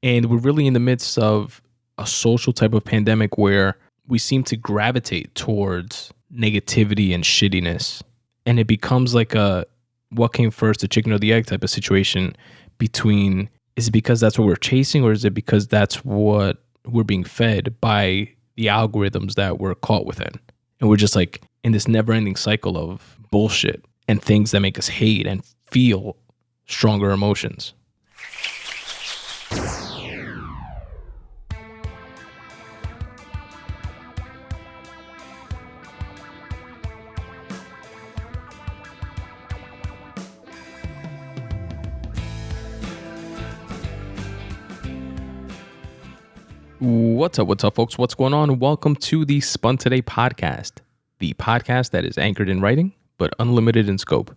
And we're really in the midst of a social type of pandemic where we seem to gravitate towards negativity and shittiness. And it becomes like a what came first, the chicken or the egg type of situation between, is it because that's what we're chasing, or is it because that's what we're being fed by the algorithms that we're caught within? And we're just like in this never ending cycle of bullshit and things that make us hate and feel stronger emotions. What's up, folks? What's going on? Welcome to the Spun Today Podcast, the podcast that is anchored in writing, but unlimited in scope.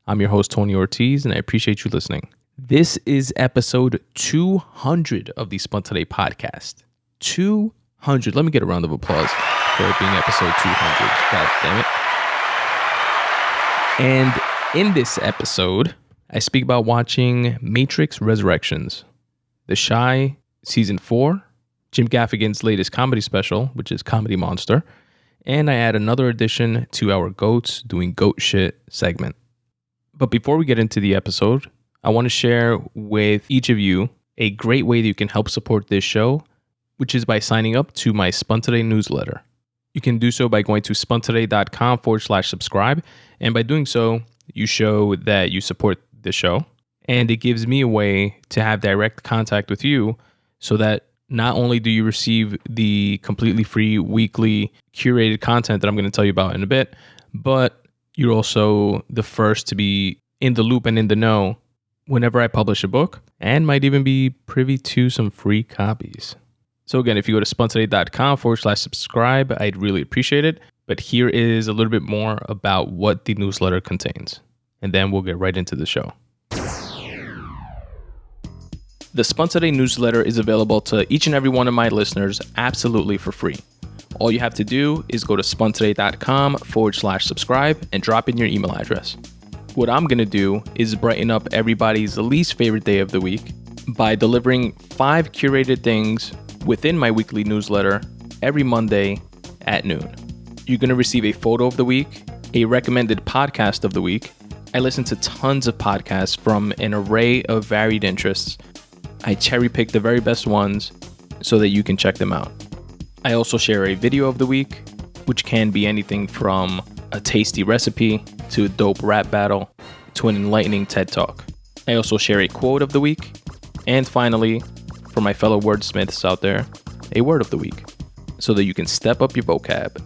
I'm your host, Tony Ortiz, and I appreciate you listening. This is episode 200 of the Spun Today Podcast. 200. Let me get a round of applause for it being episode 200. God damn it. And in this episode, I speak about watching Matrix Resurrections, The Shy Season 4, Jim Gaffigan's latest comedy special, which is Comedy Monster, and I add another addition to our Goats Doing Goat Shit segment. But before we get into the episode, I want to share with each of you a great way that you can help support this show, which is by signing up to my Spun Today newsletter. You can do so by going to spuntoday.com/subscribe, and by doing so, you show that you support the show, and it gives me a way to have direct contact with you so that not only do you receive the completely free weekly curated content that I'm going to tell you about in a bit, but you're also the first to be in the loop and in the know whenever I publish a book, and might even be privy to some free copies. So again, if you go to spuntoday.com/subscribe, I'd really appreciate it. But here is a little bit more about what the newsletter contains, and then we'll get right into the show. The Spun Today newsletter is available to each and every one of my listeners absolutely for free. All you have to do is go to spuntoday.com/subscribe and drop in your email address. What I'm going to do is brighten up everybody's least favorite day of the week by delivering 5 curated things within my weekly newsletter every Monday at noon. You're going to receive a photo of the week, a recommended podcast of the week. I listen to tons of podcasts from an array of varied interests. I cherry pick the very best ones so that you can check them out. I also share a video of the week, which can be anything from a tasty recipe to a dope rap battle to an enlightening TED Talk. I also share a quote of the week. And finally, for my fellow wordsmiths out there, a word of the week so that you can step up your vocab.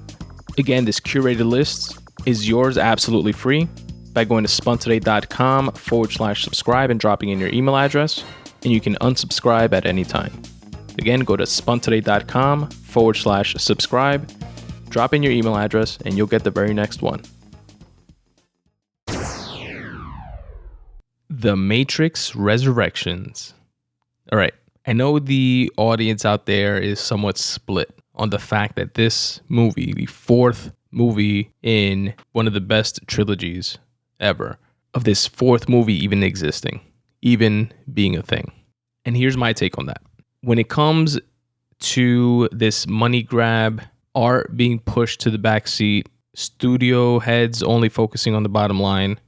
Again, this curated list is yours absolutely free by going to spuntoday.com/subscribe and dropping in your email address. And you can unsubscribe at any time. Again, go to spuntoday.com/subscribe, drop in your email address, and you'll get the very next one. The Matrix Resurrections. All right. I know the audience out there is somewhat split on the fact that this movie, the 4th movie in one of the best trilogies ever, of this 4th movie even existing, even being a thing. And here's my take on that. When it comes to this money grab, art being pushed to the back seat, studio heads only focusing on the bottom line,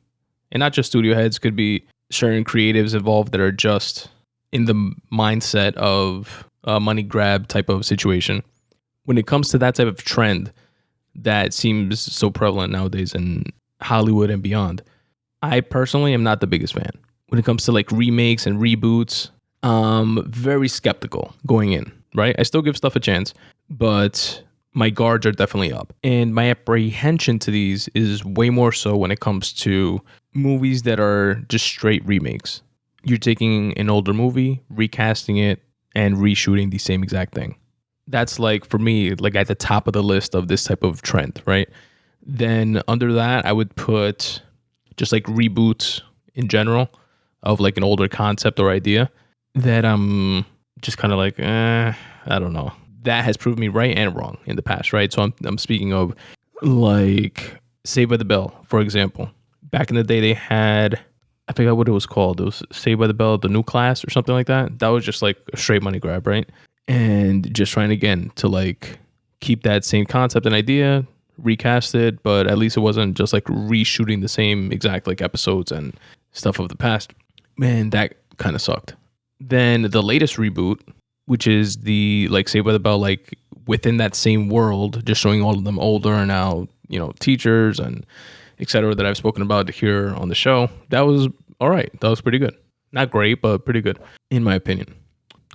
and not just studio heads, could be certain creatives involved that are just in the mindset of a money grab type of situation. When it comes to that type of trend that seems so prevalent nowadays in Hollywood and beyond, I personally am not the biggest fan. When it comes to like remakes and reboots, very skeptical going in, right? I still give stuff a chance, but my guards are definitely up. And my apprehension to these is way more so when it comes to movies that are just straight remakes. You're taking an older movie, recasting it, and reshooting the same exact thing. That's like, for me, like at the top of the list of this type of trend, right? Then under that, I would put just like reboots in general of like an older concept or idea that I'm just kind of like, I don't know. That has proved me right and wrong in the past, right? So I'm speaking of like Saved by the Bell, for example. Back in the day, they had I forgot what it was called. It was Saved by the Bell, the new class or something like that. That was just like a straight money grab, right? And just trying again to like keep that same concept and idea, recast it, but at least it wasn't just like reshooting the same exact like episodes and stuff of the past. Man, that kind of sucked. Then the latest reboot, which is the like Saved by the Bell, like within that same world, just showing all of them older and now, you know, teachers and etc. that I've spoken about here on the show. That was all right. That was pretty good. Not great, but pretty good in my opinion.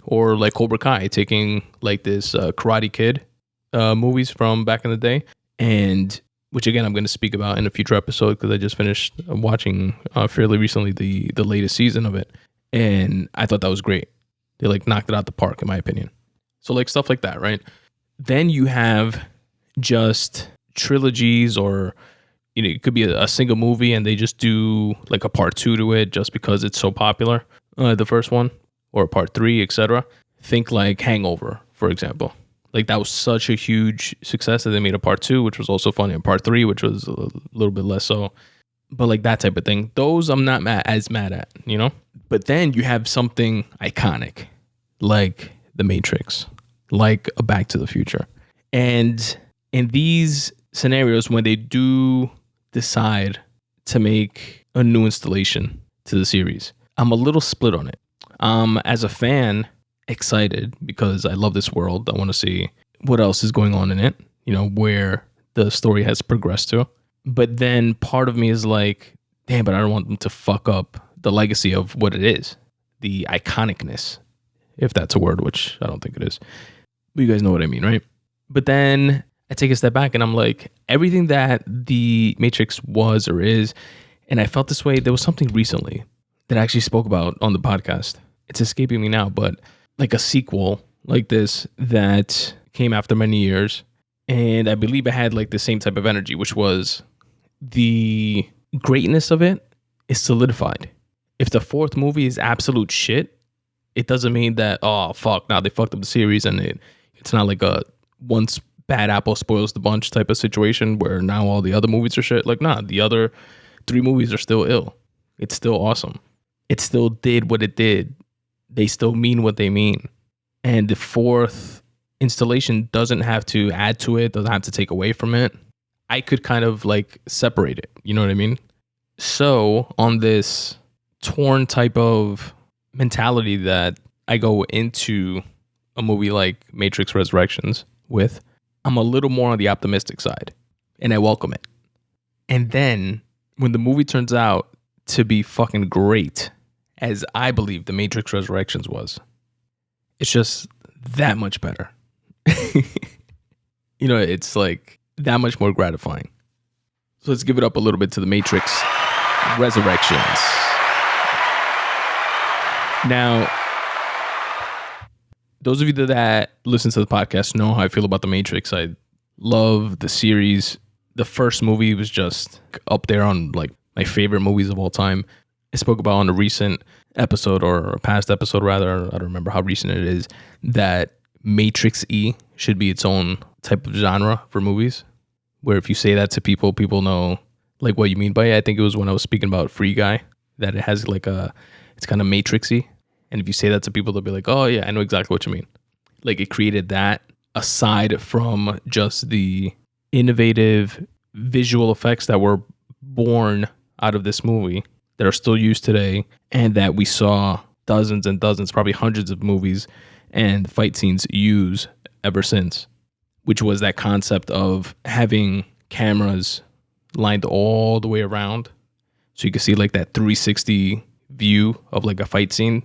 Or like Cobra Kai, taking like this Karate Kid movies from back in the day, and which again I'm going to speak about in a future episode because I just finished watching fairly recently the latest season of it, and I thought that was great. They like knocked it out the park in my opinion. So like stuff like that, right? Then you have just trilogies, or you know, it could be a single movie and they just do like a part 2 to it just because it's so popular, the first one, or part 3, etc. Think like Hangover, for example. Like that was such a huge success that they made a part 2, which was also funny, and part 3, which was a little bit less so. But like that type of thing, those I'm not as mad at, you know? But then you have something iconic like The Matrix, like a Back to the Future. And in these scenarios, when they do decide to make a new installation to the series, I'm a little split on it. As a fan, excited because I love this world. I want to see what else is going on in it, you know, where the story has progressed to. But then part of me is like, damn, but I don't want them to fuck up the legacy of what it is, the iconicness, if that's a word, which I don't think it is. But you guys know what I mean, right? But then I take a step back and I'm like, everything that the Matrix was or is, and I felt this way, there was something recently that I actually spoke about on the podcast. It's escaping me now, but like a sequel like this that came after many years. And I believe it had like the same type of energy, which was the greatness of it is solidified. If the fourth movie is absolute shit, it doesn't mean that, oh, fuck, now they fucked up the series and it's not like a once bad apple spoils the bunch type of situation where now all the other movies are shit. Like, nah, the other 3 movies are still ill. It's still awesome. It still did what it did. They still mean what they mean. And the fourth installation doesn't have to add to it, doesn't have to take away from it. I could kind of like separate it. You know what I mean? So on this torn type of mentality that I go into a movie like Matrix Resurrections with, I'm a little more on the optimistic side and I welcome it. And then when the movie turns out to be fucking great, as I believe The Matrix Resurrections was, it's just that much better. You know, it's like that much more gratifying. So let's give it up a little bit to The Matrix Resurrections. Now, those of you that listen to the podcast know how I feel about The Matrix. I love the series. The first movie was just up there on like my favorite movies of all time. I spoke about on a recent episode, or a past episode rather, I don't remember how recent it is, that Matrix-y should be its own type of genre for movies, where if you say that to people, people know like what you mean by it. I think it was when I was speaking about Free Guy, that it has like it's kind of Matrix-y. And if you say that to people, they'll be like, oh yeah, I know exactly what you mean. Like it created that aside from just the innovative visual effects that were born out of this movie that are still used today, and that we saw dozens and dozens, probably hundreds of movies and fight scenes use ever since, which was that concept of having cameras lined all the way around so you could see like that 360 view of like a fight scene.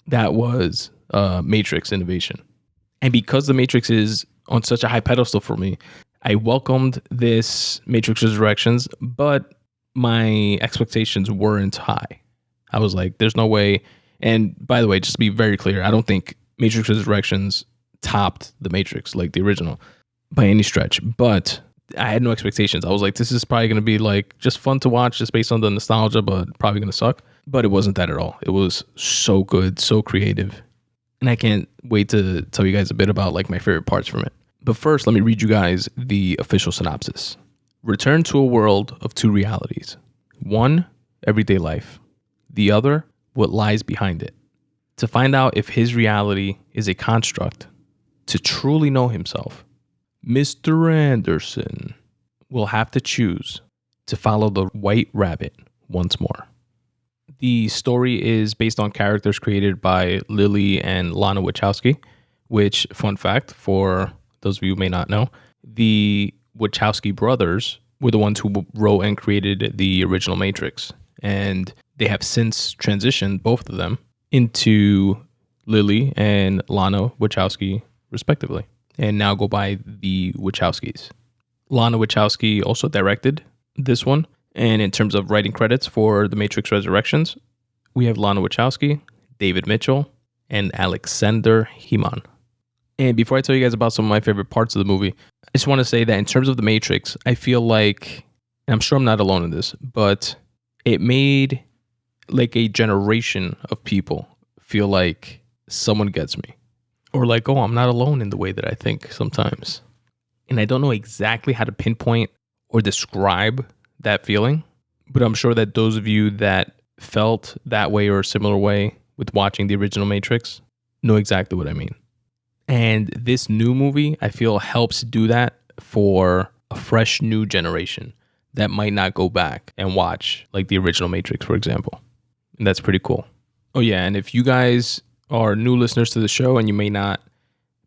That was Matrix innovation. And because the Matrix is on such a high pedestal for me, I welcomed this Matrix Resurrections, but my expectations weren't high. I was like, there's no way. And by the way, just to be very clear, I don't think Matrix Resurrections topped The Matrix, like the original, by any stretch. But I had no expectations. I was like, this is probably going to be like just fun to watch just based on the nostalgia, but probably going to suck. But it wasn't that at all. It was so good, so creative. And I can't wait to tell you guys a bit about like my favorite parts from it. But first, let me read you guys the official synopsis. Return to a world of 2 realities. 1, everyday life. the other what lies behind it. To find out if his reality is a construct, to truly know himself, Mr. Anderson will have to choose to follow the white rabbit once more. The story is based on characters created by Lily and Lana Wachowski, which, fun fact, for those of you who may not know, the Wachowski brothers were the ones who wrote and created the original Matrix. And they have since transitioned, both of them, into Lily and Lana Wachowski, respectively, and now go by the Wachowskis. Lana Wachowski also directed this one. And in terms of writing credits for The Matrix Resurrections, we have Lana Wachowski, David Mitchell, and Alexander Heman. And before I tell you guys about some of my favorite parts of the movie, I just want to say that in terms of The Matrix, I feel like, and I'm sure I'm not alone in this, but it made like a generation of people feel like someone gets me. Or like, oh, I'm not alone in the way that I think sometimes. And I don't know exactly how to pinpoint or describe that feeling, but I'm sure that those of you that felt that way or a similar way with watching the original Matrix know exactly what I mean. And this new movie, I feel, helps do that for a fresh new generation that might not go back and watch like the original Matrix, for example. And that's pretty cool. Oh yeah, and if you guys are new listeners to the show and you may not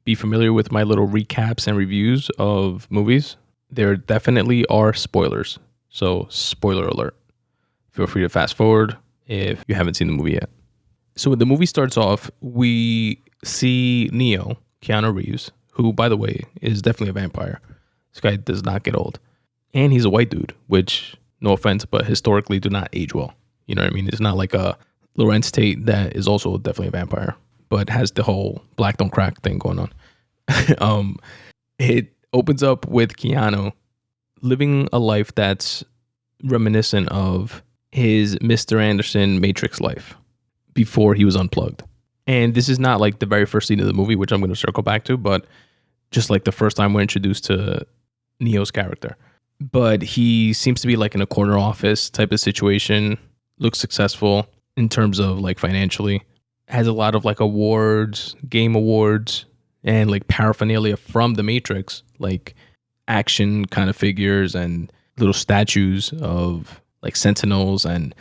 be familiar with my little recaps and reviews of movies, there definitely are spoilers. So, spoiler alert. Feel free to fast forward if you haven't seen the movie yet. So, when the movie starts off, we see Neo, Keanu Reeves, who, by the way, is definitely a vampire. This guy does not get old. And he's a white dude, which, no offense, but historically do not age well. You know what I mean? It's not like a Lorenz Tate that is also definitely a vampire, but has the whole black don't crack thing going on. It opens up with Keanu living a life that's reminiscent of his Mr. Anderson Matrix life before he was unplugged. And this is not like the very first scene of the movie, which I'm going to circle back to, but just like the first time we're introduced to Neo's character. But he seems to be like in a corner office type of situation, looks successful in terms of like financially, has a lot of like awards, game awards, and like paraphernalia from the Matrix, like action kind of figures and little statues of like Sentinels and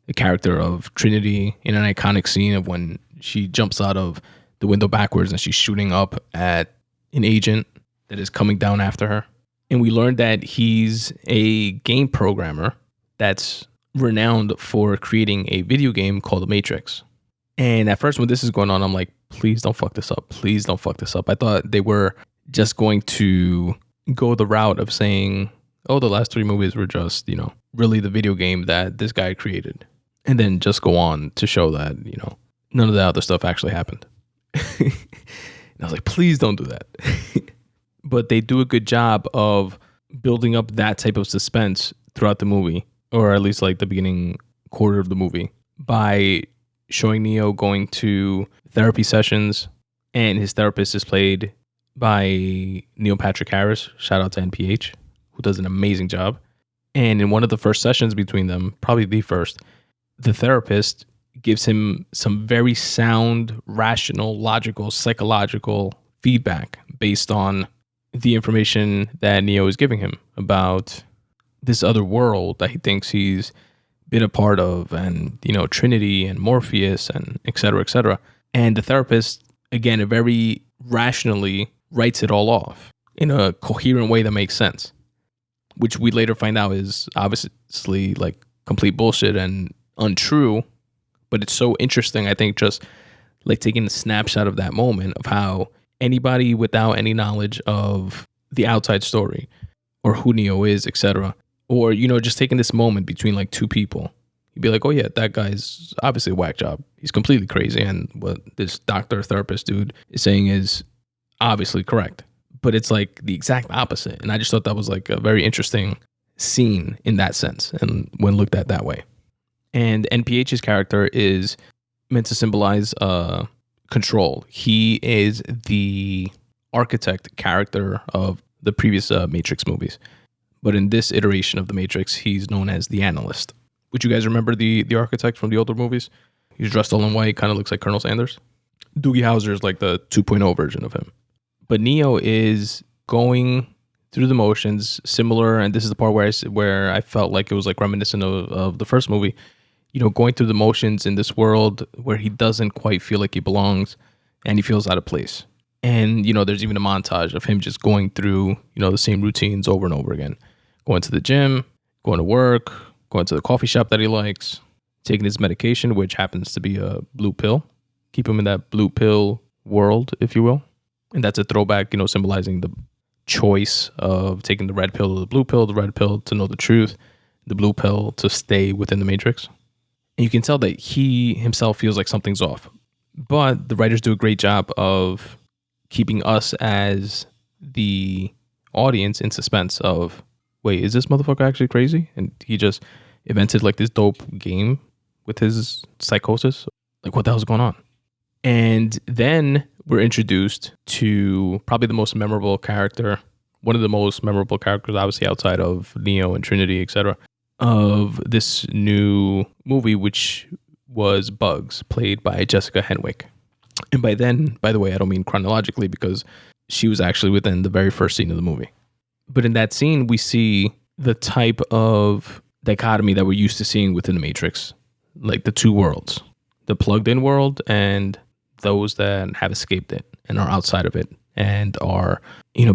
the character of Trinity in an iconic scene of when she jumps out of the window backwards and she's shooting up at an agent that is coming down after her. And we learned that he's a game programmer that's renowned for creating a video game called The Matrix. And at first when this is going on, I'm like, please don't fuck this up. Please don't fuck this up. I thought they were just going to go the route of saying, oh, the last 3 movies were just, you know, really the video game that this guy created. And then just go on to show that, you know, none of the other stuff actually happened. And I was like, please don't do that. But they do a good job of building up that type of suspense throughout the movie, or at least like the beginning quarter of the movie, by showing Neo going to therapy sessions, and his therapist is played by Neil Patrick Harris. Shout out to NPH, who does an amazing job. And in one of the first sessions between them, probably the first, the therapist gives him some very sound, rational, logical, psychological feedback based on the information that Neo is giving him about this other world that he thinks he's been a part of, and, you know, Trinity and Morpheus and et cetera, et cetera. And the therapist, again, very rationally writes it all off in a coherent way that makes sense, which we later find out is obviously like complete bullshit and untrue. But it's so interesting, I think, just like taking a snapshot of that moment of how anybody without any knowledge of the outside story or who Neo is, etc., or, you know, just taking this moment between like two people, you'd be like, oh yeah, that guy's obviously a whack job. He's completely crazy. And what this doctor therapist dude is saying is obviously correct. But it's like the exact opposite. And I just thought that was like a very interesting scene in that sense, and when looked at that way. And NPH's character is meant to symbolize control. He is the architect character of the previous Matrix movies. But in this iteration of the Matrix, he's known as the analyst. Would you guys remember the architect from the older movies? He's dressed all in white, kind of looks like Colonel Sanders. Doogie Howser is like the 2.0 version of him. But Neo is going through the motions, similar, and this is the part where I felt like it was like reminiscent of the first movie, going through the motions in this world where he doesn't quite feel like he belongs and he feels out of place. And, there's even a montage of him just going through, the same routines over and over again. Going to the gym, going to work, going to the coffee shop that he likes, taking his medication, which happens to be a blue pill. Keep him in that blue pill world, if you will. And that's a throwback, symbolizing the choice of taking the red pill or the red pill to know the truth, the blue pill to stay within the matrix. And you can tell that he himself feels like something's off. But the writers do a great job of keeping us as the audience in suspense of, wait, is this motherfucker actually crazy? And he just invented like this dope game with his psychosis. Like, what the hell's going on? And then we're introduced to probably the most memorable character, one of the most memorable characters, obviously outside of Neo and Trinity, etc., of this new movie, which was Bugs, played by Jessica Henwick. And by then, by the way, I don't mean chronologically, because she was actually within the very first scene of the movie. But in that scene, we see the type of dichotomy that we're used to seeing within the Matrix, like the two worlds, the plugged in world and those that have escaped it and are outside of it and are,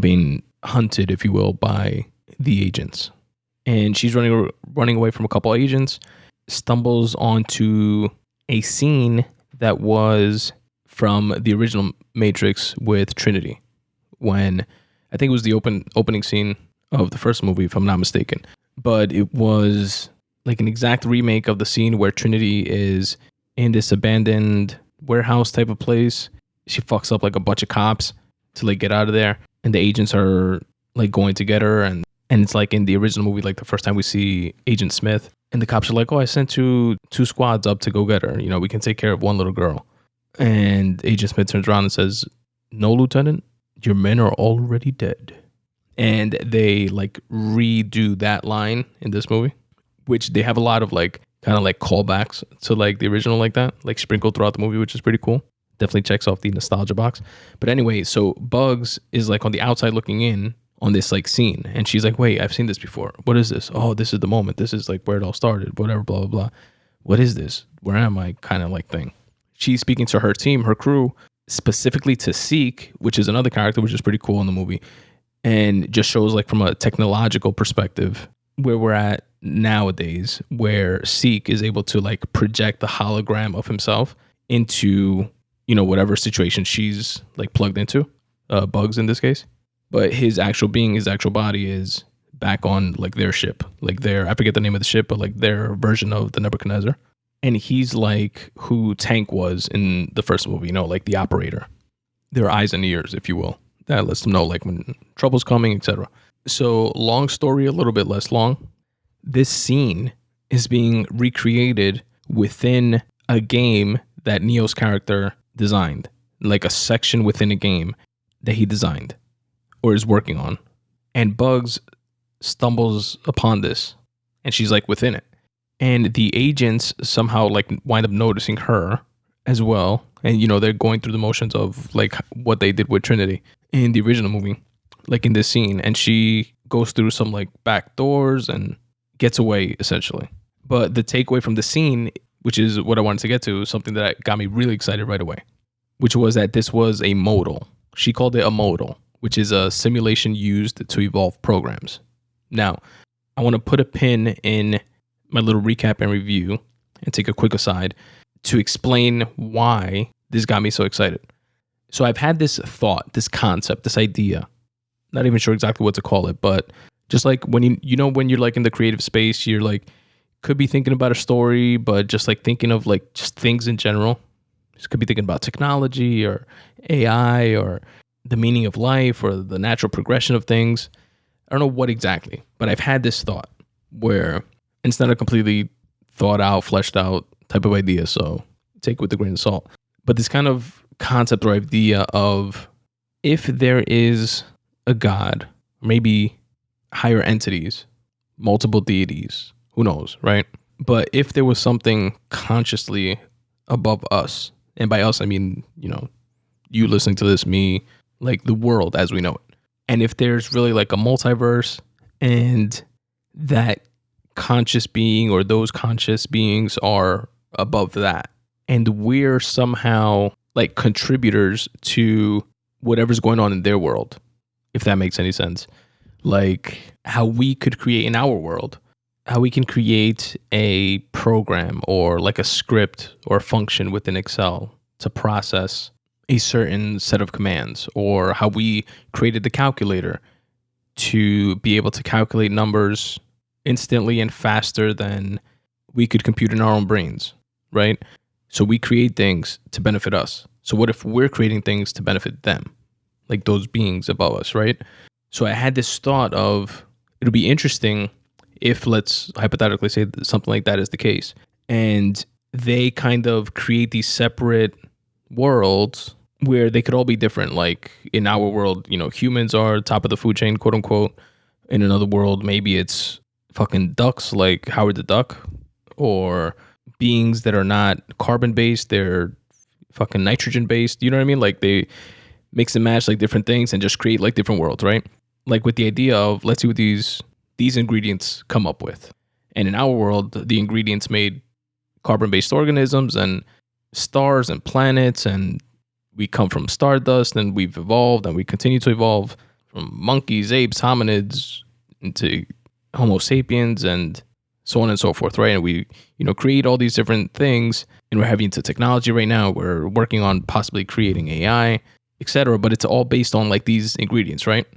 being hunted, if you will, by the agents. And she's running away from a couple agents, stumbles onto a scene that was from the original Matrix with Trinity, when I think it was the opening scene of the first movie, if I'm not mistaken. But it was like an exact remake of the scene where Trinity is in this abandoned warehouse type of place. She fucks up like a bunch of cops to like get out of there, and the agents are like going to get her, and it's like in the original movie, like the first time we see Agent Smith, and the cops are like, "Oh, I sent two squads up to go get her. We can take care of one little girl." And Agent Smith turns around and says, "No, Lieutenant, your men are already dead." And they like redo that line in this movie, which they have a lot of like kind of like callbacks to like the original, like that, like sprinkled throughout the movie, which is pretty cool. Definitely checks off the nostalgia box. But anyway, so Bugs is like on the outside looking in on this like scene, and she's like, "Wait, I've seen this before. What is this? Oh, this is the moment. This is like where it all started, whatever, blah, blah, blah. What is this? Where am I?" kind of like thing. She's speaking to her team, her crew, specifically to Seek, which is another character, which is pretty cool in the movie. And just shows like from a technological perspective where we're at nowadays, where Seek is able to like project the hologram of himself into, whatever situation she's like plugged into, Bugs in this case. But his actual being, his actual body is back on like their ship, like I forget the name of the ship, but like their version of the Nebuchadnezzar. And he's like who Tank was in the first movie, like the operator, their eyes and ears, if you will. That lets them know like when trouble's coming, etc. So long story, a little bit less long. This scene is being recreated within a game that Neo's character designed, like a section within a game that he designed or is working on. And Bugs stumbles upon this, and she's like within it. And the agents somehow like wind up noticing her as well. And, they're going through the motions of like what they did with Trinity in the original movie, like in this scene. And she goes through some like back doors and gets away essentially. But the takeaway from the scene, which is what I wanted to get to, is something that got me really excited right away, which was that this was a modal. She called it a modal, which is a simulation used to evolve programs. Now, I want to put a pin in my little recap and review and take a quick aside to explain why this got me so excited. So I've had this thought, this concept, this idea, not even sure exactly what to call it, but just like when when you're like in the creative space, you're like, could be thinking about a story, but just like thinking of like just things in general. Just could be thinking about technology or AI or the meaning of life or the natural progression of things. I don't know what exactly, but I've had this thought where it's not a completely thought out, fleshed out type of idea, so take it with a grain of salt. But this kind of concept or idea of if there is a God, maybe higher entities, multiple deities, who knows, right? But if there was something consciously above us, and by us, I mean, you listening to this, me, like the world as we know it. And if there's really like a multiverse and that conscious being or those conscious beings are above that, and we're somehow like contributors to whatever's going on in their world, if that makes any sense. Like how we could create in our world, how we can create a program or like a script or a function within Excel to process a certain set of commands, or how we created the calculator to be able to calculate numbers instantly and faster than we could compute in our own brains, right? So we create things to benefit us. So what if we're creating things to benefit them, like those beings above us, right? So I had this thought of, it'll be interesting if, let's hypothetically say that something like that is the case, and they kind of create these separate worlds where they could all be different. Like in our world, humans are top of the food chain, quote unquote. In another world, maybe it's fucking ducks like Howard the Duck, or beings that are not carbon based, they're fucking nitrogen based. You know what I mean? Like they mix and match like different things and just create like different worlds, right? Like with the idea of, let's see what these ingredients come up with. And in our world, the ingredients made carbon based organisms and stars and planets, and we come from stardust, and we've evolved and we continue to evolve from monkeys, apes, hominids into Homo sapiens and so on and so forth, right? And we, create all these different things, and we're heavy into technology right now. We're working on possibly creating AI, etc. But it's all based on like these ingredients, right?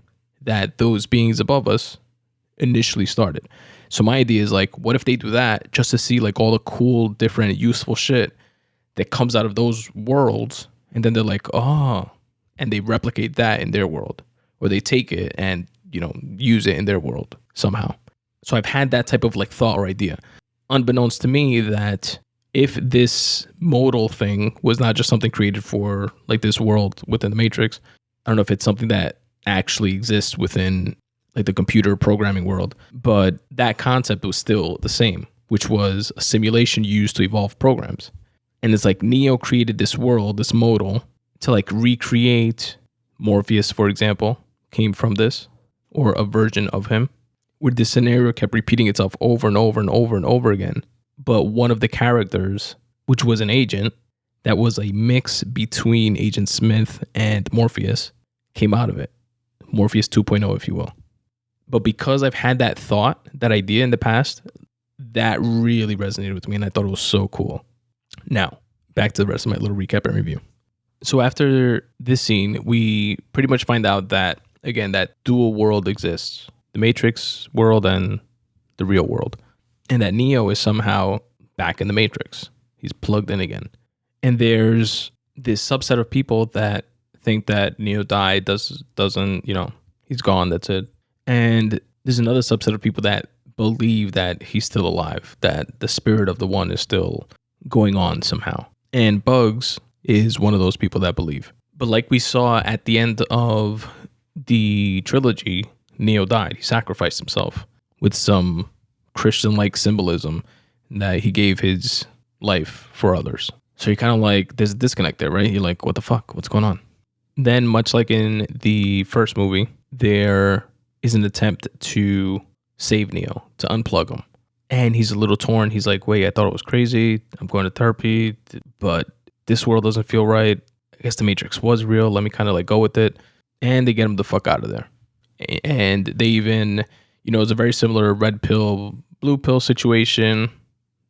That those beings above us initially started. So my idea is like, what if they do that just to see like all the cool, different, useful shit that comes out of those worlds, and then they're like, oh, and they replicate that in their world, or they take it and, use it in their world somehow. So I've had that type of like thought or idea, unbeknownst to me, that if this modal thing was not just something created for like this world within the Matrix, I don't know if it's something that actually exists within like the computer programming world, but that concept was still the same, which was a simulation used to evolve programs. And it's like Neo created this world, this modal, to like recreate Morpheus, for example, came from this, or a version of him, where this scenario kept repeating itself over and over and over and over again. But one of the characters, which was an agent that was a mix between Agent Smith and Morpheus, came out of it. Morpheus 2.0, if you will. But because I've had that thought, that idea in the past, that really resonated with me, and I thought it was so cool. Now, back to the rest of my little recap and review. So after this scene, we pretty much find out that, again, that dual world exists. The Matrix world and the real world. And that Neo is somehow back in the Matrix. He's plugged in again. And there's this subset of people that think that Neo died, doesn't, he's gone, that's it. And there's another subset of people that believe that he's still alive, that the spirit of the one is still going on somehow. And Bugs is one of those people that believe. But like we saw at the end of the trilogy, Neo died. He sacrificed himself with some Christian-like symbolism that he gave his life for others. So you're kind of like, there's a disconnect there, right? You're like, what the fuck? What's going on? Then, much like in the first movie, there is an attempt to save Neo, to unplug him. And he's a little torn. He's like, wait, I thought it was crazy. I'm going to therapy, but this world doesn't feel right. I guess the Matrix was real. Let me kind of like go with it. And they get him the fuck out of there. And they even, it's a very similar red pill, blue pill situation.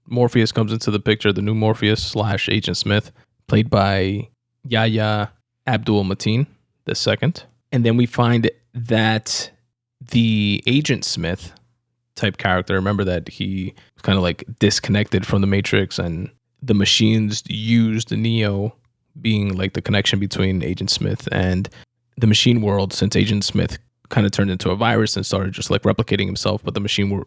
Morpheus comes into the picture, the new Morpheus / Agent Smith, played by Yahya Abdul-Mateen II. And then we find that the Agent Smith type character, remember that he was kind of like disconnected from the Matrix, and the machines used Neo being like the connection between Agent Smith and the machine world, since Agent Smith kind of turned into a virus and started just like replicating himself, but the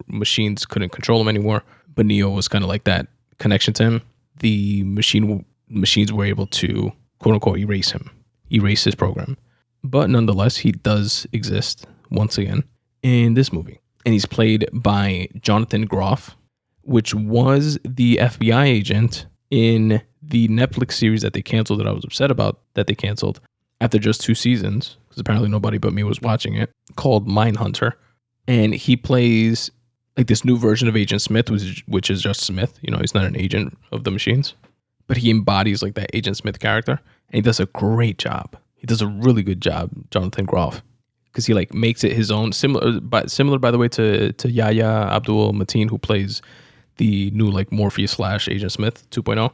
machines couldn't control him anymore. But Neo was kind of like that connection to him. The machines were able to, quote unquote, erase his program. But nonetheless, he does exist once again in this movie. And he's played by Jonathan Groff, which was the FBI agent in the Netflix series that they canceled that I was upset about that they canceled after just 2 seasons, because apparently nobody but me was watching it, called Mindhunter. And he plays like this new version of Agent Smith, which is just Smith. You know, he's not an agent of the machines, but he embodies like that Agent Smith character. And he does a great job. He does a really good job, Jonathan Groff, because he like makes it his own. Similar by the way to Yahya Abdul-Mateen, who plays the new like Morpheus / Agent Smith 2.0.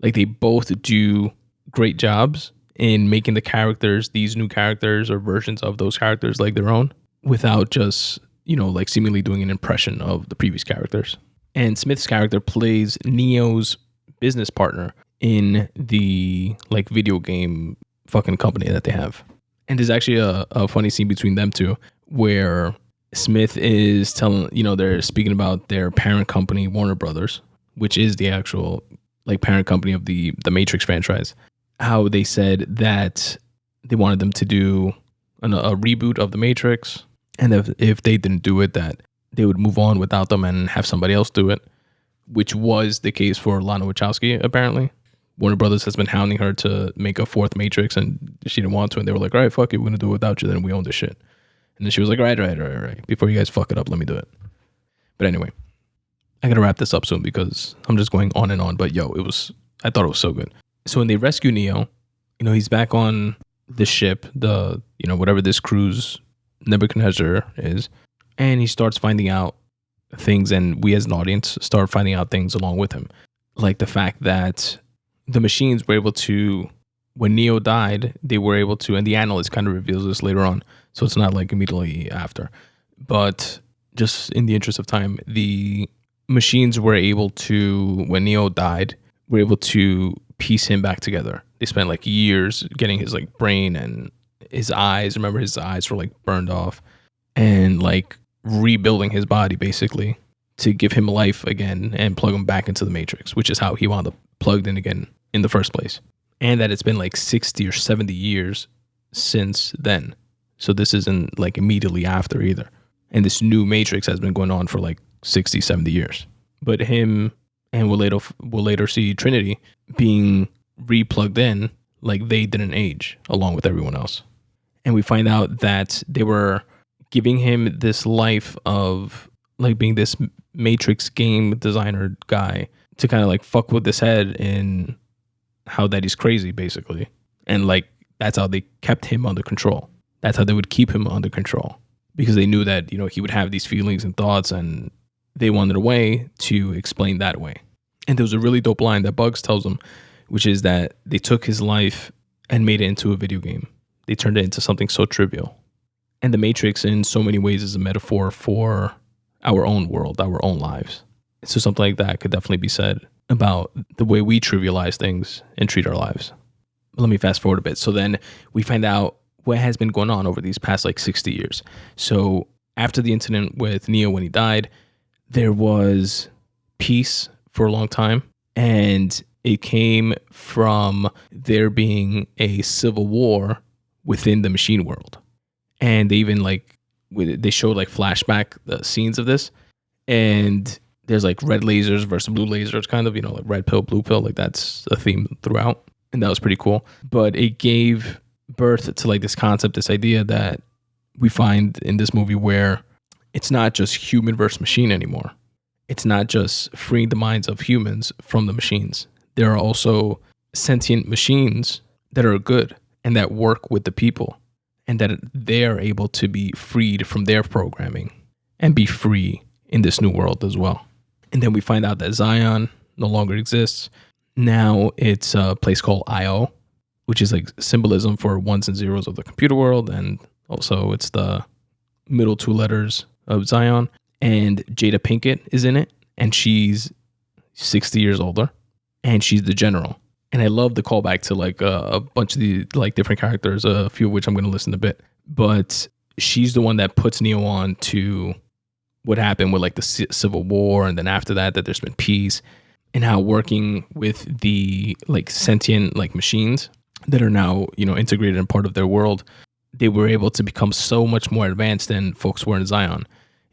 Like they both do great jobs in making the characters, these new characters or versions of those characters, like their own, without just, you know, like seemingly doing an impression of the previous characters. And Smith's character plays Neo's business partner in the like video game fucking company that they have. And there's actually a funny scene between them two where Smith is telling, you know, they're speaking about their parent company, Warner Brothers, which is the actual like parent company of the Matrix franchise. How they said that they wanted them to do a reboot of the Matrix, and if they didn't do it, that they would move on without them and have somebody else do it, which was the case for Lana Wachowski, apparently. Warner Brothers has been hounding her to make a 4th Matrix, and she didn't want to, and they were like, all right, fuck it, we're going to do it without you, then we own this shit. And then she was like, all right. Before you guys fuck it up, let me do it. But anyway, I got to wrap this up soon because I'm just going on and on. But yo, I thought it was so good. So when they rescue Neo, you know, he's back on the ship, whatever this cruise Nebuchadnezzar is, and he starts finding out things, and we as an audience start finding out things along with him. Like the fact that the machines were able to, when Neo died, they were able to, and the analyst kind of reveals this later on, so it's not like immediately after, but just in the interest of time, the machines were able to, when Neo died, were able to piece him back together. They spent like years getting his like brain and his eyes. Remember, his eyes were like burned off, and like rebuilding his body basically to give him life again and plug him back into the Matrix, which is how he wound up plugged in again in the first place. And that it's been like 60 or 70 years since then. So this isn't like immediately after either. And this new Matrix has been going on for like 60, 70 years. But him, and we'll later see Trinity being replugged in, like they didn't age along with everyone else. And we find out that they were giving him this life of like being this Matrix game designer guy to kind of like fuck with his head in how that he's crazy basically. And like that's how they kept him under control. That's how they would keep him under control, because they knew that, you know, he would have these feelings and thoughts, and they wanted a way to explain that away. And there was a really dope line that Bugs tells him, which is that they took his life and made it into a video game. They turned it into something so trivial. And the Matrix in so many ways is a metaphor for our own world, our own lives. So something like that could definitely be said about the way we trivialize things and treat our lives. Let me fast forward a bit. So then we find out what has been going on over these past like 60 years. So after the incident with Neo when he died, there was peace for a long time, and it came from there being a civil war within the machine world. And they even like, they showed like flashback scenes of this, and there's like red lasers versus blue lasers, kind of, you know, like red pill, blue pill, like that's a theme throughout. And that was pretty cool. But it gave birth to like this concept, this idea that we find in this movie where it's not just human versus machine anymore. It's not just freeing the minds of humans from the machines. There are also sentient machines that are good and that work with the people, and that they are able to be freed from their programming and be free in this new world as well. And then we find out that Zion no longer exists. Now it's a place called IO, which is like symbolism for ones and zeros of the computer world. And also it's the middle 2 letters of Zion. And Jada Pinkett is in it, and she's 60 years older, and she's the general. And I love the callback to like a bunch of the like different characters, a few of which I'm going to listen to a bit. But she's the one that puts Neo on to what happened with like the Civil War, and then after that there's been peace, and how working with the like sentient like machines that are now, you know, integrated and part of their world, they were able to become so much more advanced than folks were in Zion,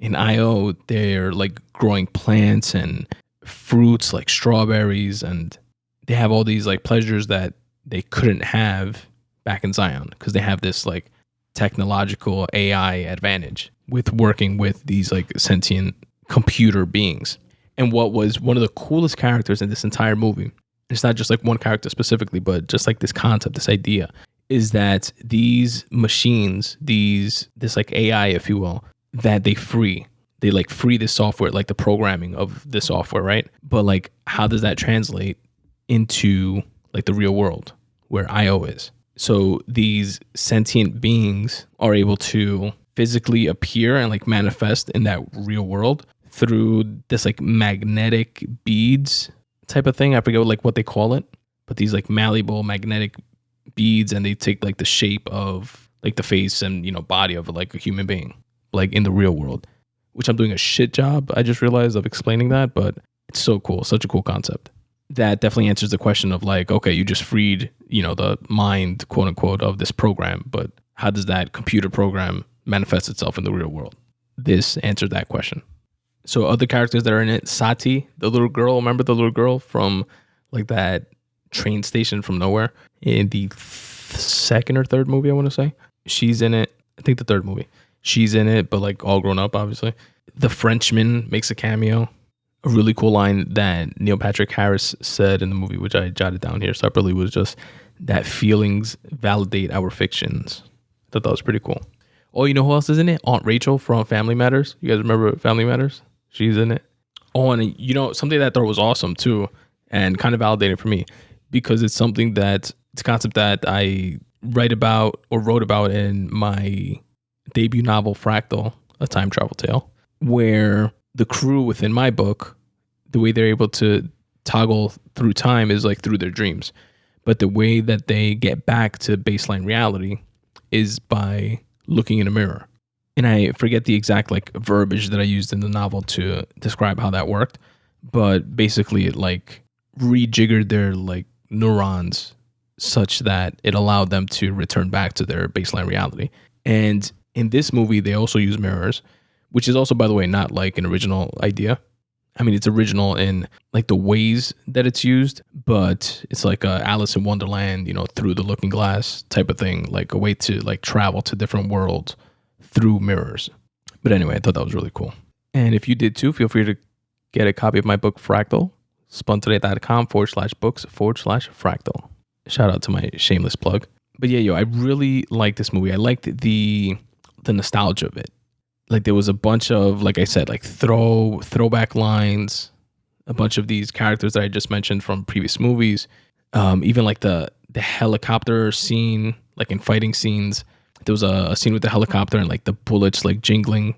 in IO, they're like growing plants and fruits like strawberries, and they have all these like pleasures that they couldn't have back in Zion because they have this like technological AI advantage with working with these like sentient computer beings. And what was one of the coolest characters in this entire movie, it's not just like one character specifically, but just like this concept, this idea, is that these machines, this like AI, if you will, that they like free this software, like the programming of this software, right? But like, how does that translate into like the real world where IO is? So these sentient beings are able to physically appear and like manifest in that real world through this like magnetic beads type of thing. I forget like what they call it, but these like malleable magnetic beads, and they take like the shape of like the face and, you know, body of like a human being, like in the real world, which I'm doing a shit job, I just realized, of explaining that, but it's so cool. Such a cool concept. That definitely answers the question of like, okay, you just freed, you know, the mind, quote unquote, of this program, but how does that computer program manifest itself in the real world? This answered that question. So other characters that are in it, Sati, the little girl, remember the little girl from like that train station from nowhere in the second or third movie, I want to say. She's in it. I think the third movie. She's in it, but like all grown up, obviously. The Frenchman makes a cameo. A really cool line that Neil Patrick Harris said in the movie, which I jotted down here separately, was just that feelings validate our fictions. I thought that was pretty cool. Oh, you know who else is in it? Aunt Rachel from Family Matters. You guys remember Family Matters? She's in it. Oh, and you know, something that I thought was awesome too, and kind of validating for me, because it's something that, it's a concept that I wrote about in my debut novel, Fractal, a time travel tale, where the crew within my book, the way they're able to toggle through time is like through their dreams. But the way that they get back to baseline reality is by looking in a mirror. And I forget the exact like verbiage that I used in the novel to describe how that worked. But basically it like rejiggered their like neurons such that it allowed them to return back to their baseline reality. And in this movie, they also use mirrors, which is also, by the way, not like an original idea. I mean, it's original in like the ways that it's used, but it's like a Alice in Wonderland, you know, through the looking glass type of thing, like a way to like travel to different worlds through mirrors. But anyway, I thought that was really cool. And if you did too, feel free to get a copy of my book, Fractal, spuntoday.com/books/fractal. Shout out to my shameless plug. But yeah, I really liked this movie. I liked the nostalgia of it. Like there was a bunch of, like I said, like throwback lines, a bunch of these characters that I just mentioned from previous movies. Even like the helicopter scene, like in fighting scenes, there was a scene with the helicopter and like the bullets like jingling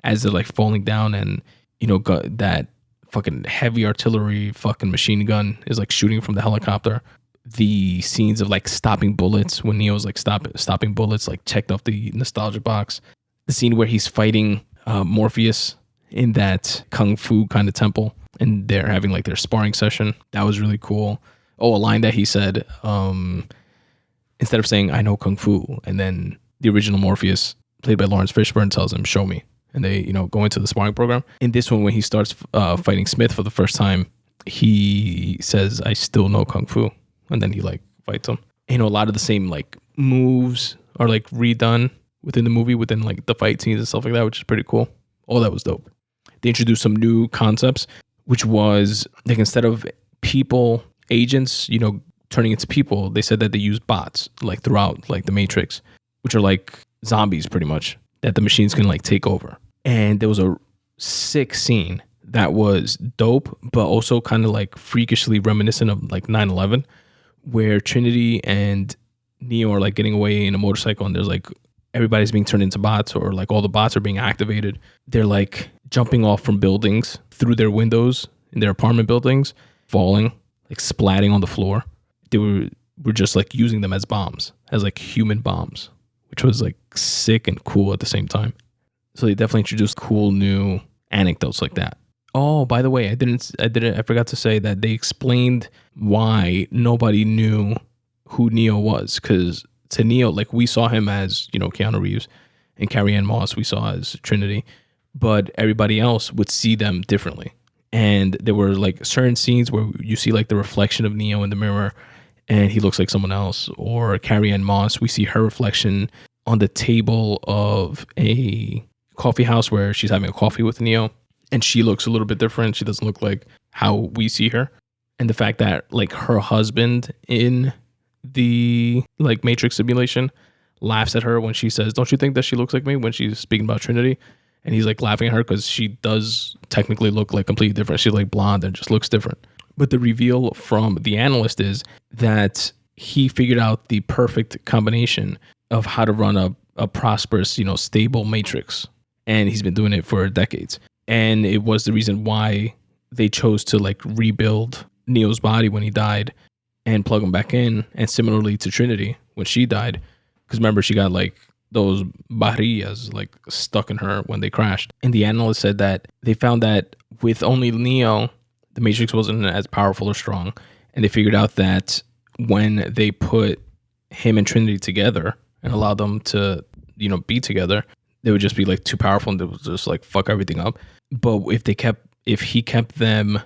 as they're like falling down, and you know, that fucking heavy artillery fucking machine gun is like shooting from the helicopter. The scenes of like stopping bullets when Neo's like stopping bullets, like checked off the nostalgia box. The scene where he's fighting Morpheus in that kung fu kind of temple, and they're having like their sparring session. That was really cool. Oh, a line that he said, instead of saying "I know kung fu," and then the original Morpheus, played by Lawrence Fishburne, tells him, "Show me," and they, you know, go into the sparring program. In this one, when he starts fighting Smith for the first time, he says, "I still know kung fu," and then he like fights him. You know, a lot of the same like moves are like redone within the movie, within like the fight scenes and stuff like that, which is pretty cool. Oh, that was dope. They introduced some new concepts, which was like, instead of people, agents, you know, turning into people, they said that they use bots like throughout like the Matrix, which are like zombies pretty much, that the machines can like take over. And there was a sick scene that was dope, but also kind of like freakishly reminiscent of like 9/11, where Trinity and Neo are like getting away in a motorcycle, and there's like everybody's being turned into bots, or like all the bots are being activated. They're like jumping off from buildings through their windows in their apartment buildings, falling, like splatting on the floor. They were just like using them as bombs, as like human bombs, which was like sick and cool at the same time. So they definitely introduced cool new anecdotes like that. Oh, by the way, I forgot to say that they explained why nobody knew who Neo was, because to Neo, like we saw him as, you know, Keanu Reeves, and Carrie-Anne Moss we saw as Trinity, but everybody else would see them differently. And there were like certain scenes where you see like the reflection of Neo in the mirror and he looks like someone else. Or Carrie-Anne Moss, we see her reflection on the table of a coffee house where she's having a coffee with Neo, and she looks a little bit different. She doesn't look like how we see her. And the fact that like her husband in the like Matrix simulation laughs at her when she says, "Don't you think that she looks like me?" when she's speaking about Trinity. And he's like laughing at her because she does technically look like completely different. She's like blonde and just looks different. But the reveal from the analyst is that he figured out the perfect combination of how to run a prosperous, stable matrix. And he's been doing it for decades. And it was the reason why they chose to like rebuild Neo's body when he died and plug him back in. And similarly to Trinity when she died. Because remember, she got like those barrillas like stuck in her when they crashed. And the analyst said that they found that with only Neo, the Matrix wasn't as powerful or strong. And they figured out that when they put him and Trinity together and allowed them to, be together, they would just be like too powerful and they would just like fuck everything up. But if he kept them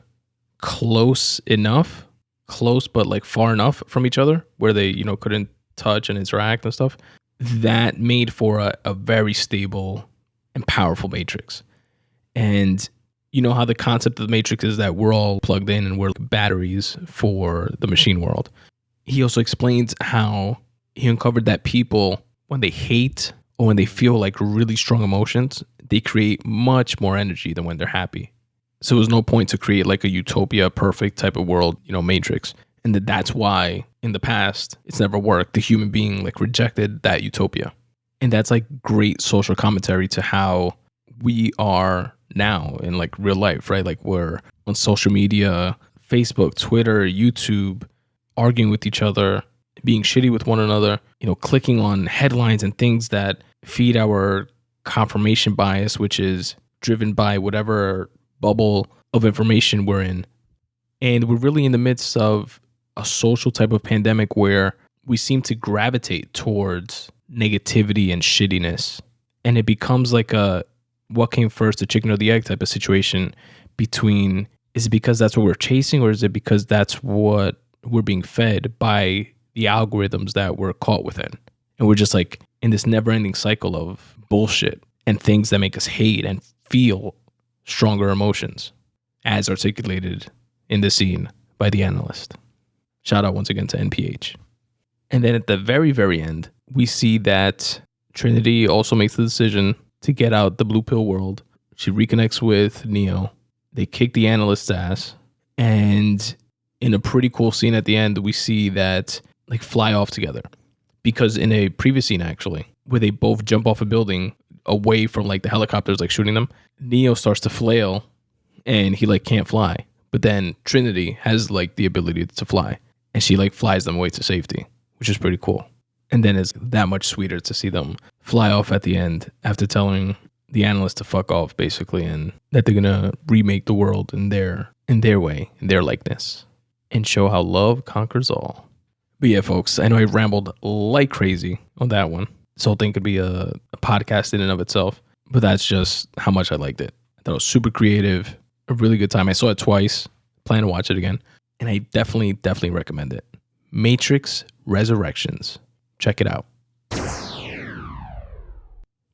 close but like far enough from each other where they, couldn't touch and interact and stuff, that made for a very stable and powerful Matrix. And you know how the concept of the Matrix is that we're all plugged in and we're like batteries for the machine world. He also explains how he uncovered that people, when they hate or when they feel like really strong emotions, they create much more energy than when they're happy. So there's no point to create like a utopia, perfect type of world, Matrix. And that's why in the past, it's never worked. The human being like rejected that utopia. And that's like great social commentary to how we are now in like real life, right? Like we're on social media, Facebook, Twitter, YouTube, arguing with each other, being shitty with one another, clicking on headlines and things that feed our confirmation bias, which is driven by whatever bubble of information we're in. And we're really in the midst of a social type of pandemic where we seem to gravitate towards negativity and shittiness. And it becomes like a what came first, the chicken or the egg type of situation between, is it because that's what we're chasing or is it because that's what we're being fed by the algorithms that we're caught within? And we're just like in this never ending cycle of bullshit and things that make us hate and feel stronger emotions as articulated in the scene by the analyst. Shout out once again to NPH. And then at the very, very end, we see that Trinity also makes the decision to get out the blue pill world. She reconnects with Neo. They kick the analyst's ass. And in a pretty cool scene at the end, we see that like fly off together. Because in a previous scene, actually, where they both jump off a building away from like the helicopters like shooting them, Neo starts to flail and he like can't fly. But then Trinity has like the ability to fly. And she like flies them away to safety, which is pretty cool. And then it's that much sweeter to see them fly off at the end after telling the analyst to fuck off, basically, and that they're gonna remake the world in their way, in their likeness, and show how love conquers all. But yeah, folks, I know I rambled like crazy on that one. This whole thing could be a podcast in and of itself, but that's just how much I liked it. I thought it was super creative, a really good time. I saw it twice, plan to watch it again. And I definitely recommend it. Matrix Resurrections. Check it out.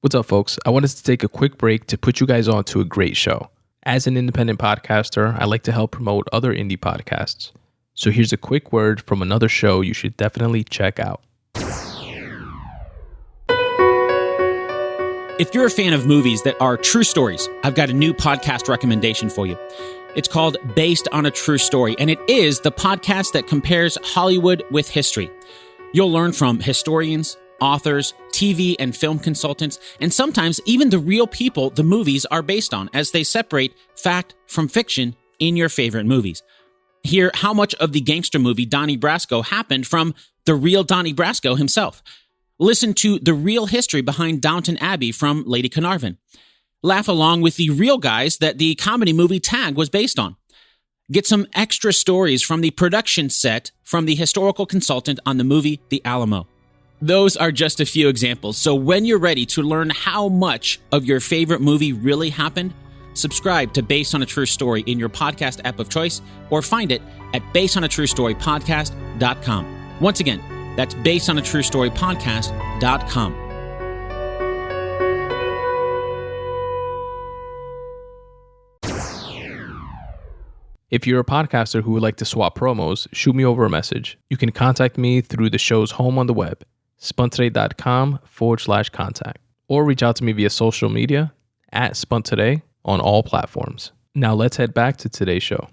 What's up, folks? I wanted to take a quick break to put you guys on to a great show. As an independent podcaster, I like to help promote other indie podcasts. So here's a quick word from another show you should definitely check out. If you're a fan of movies that are true stories, I've got a new podcast recommendation for you. It's called Based on a True Story, and it is the podcast that compares Hollywood with history. You'll learn from historians, authors, TV and film consultants, and sometimes even the real people the movies are based on as they separate fact from fiction in your favorite movies. Hear how much of the gangster movie Donnie Brasco happened from the real Donnie Brasco himself. Listen to the real history behind Downton Abbey from Lady Carnarvon. Laugh along with the real guys that the comedy movie Tag was based on. Get some extra stories from the production set from the historical consultant on the movie The Alamo. Those are just a few examples. So when you're ready to learn how much of your favorite movie really happened, subscribe to Based on a True Story in your podcast app of choice, or find it at basedonatruestorypodcast.com. Once again, that's basedonatruestorypodcast.com. If you're a podcaster who would like to swap promos, shoot me over a message. You can contact me through the show's home on the web, spuntoday.com/contact, or reach out to me via social media at Spun Today on all platforms. Now let's head back to today's show.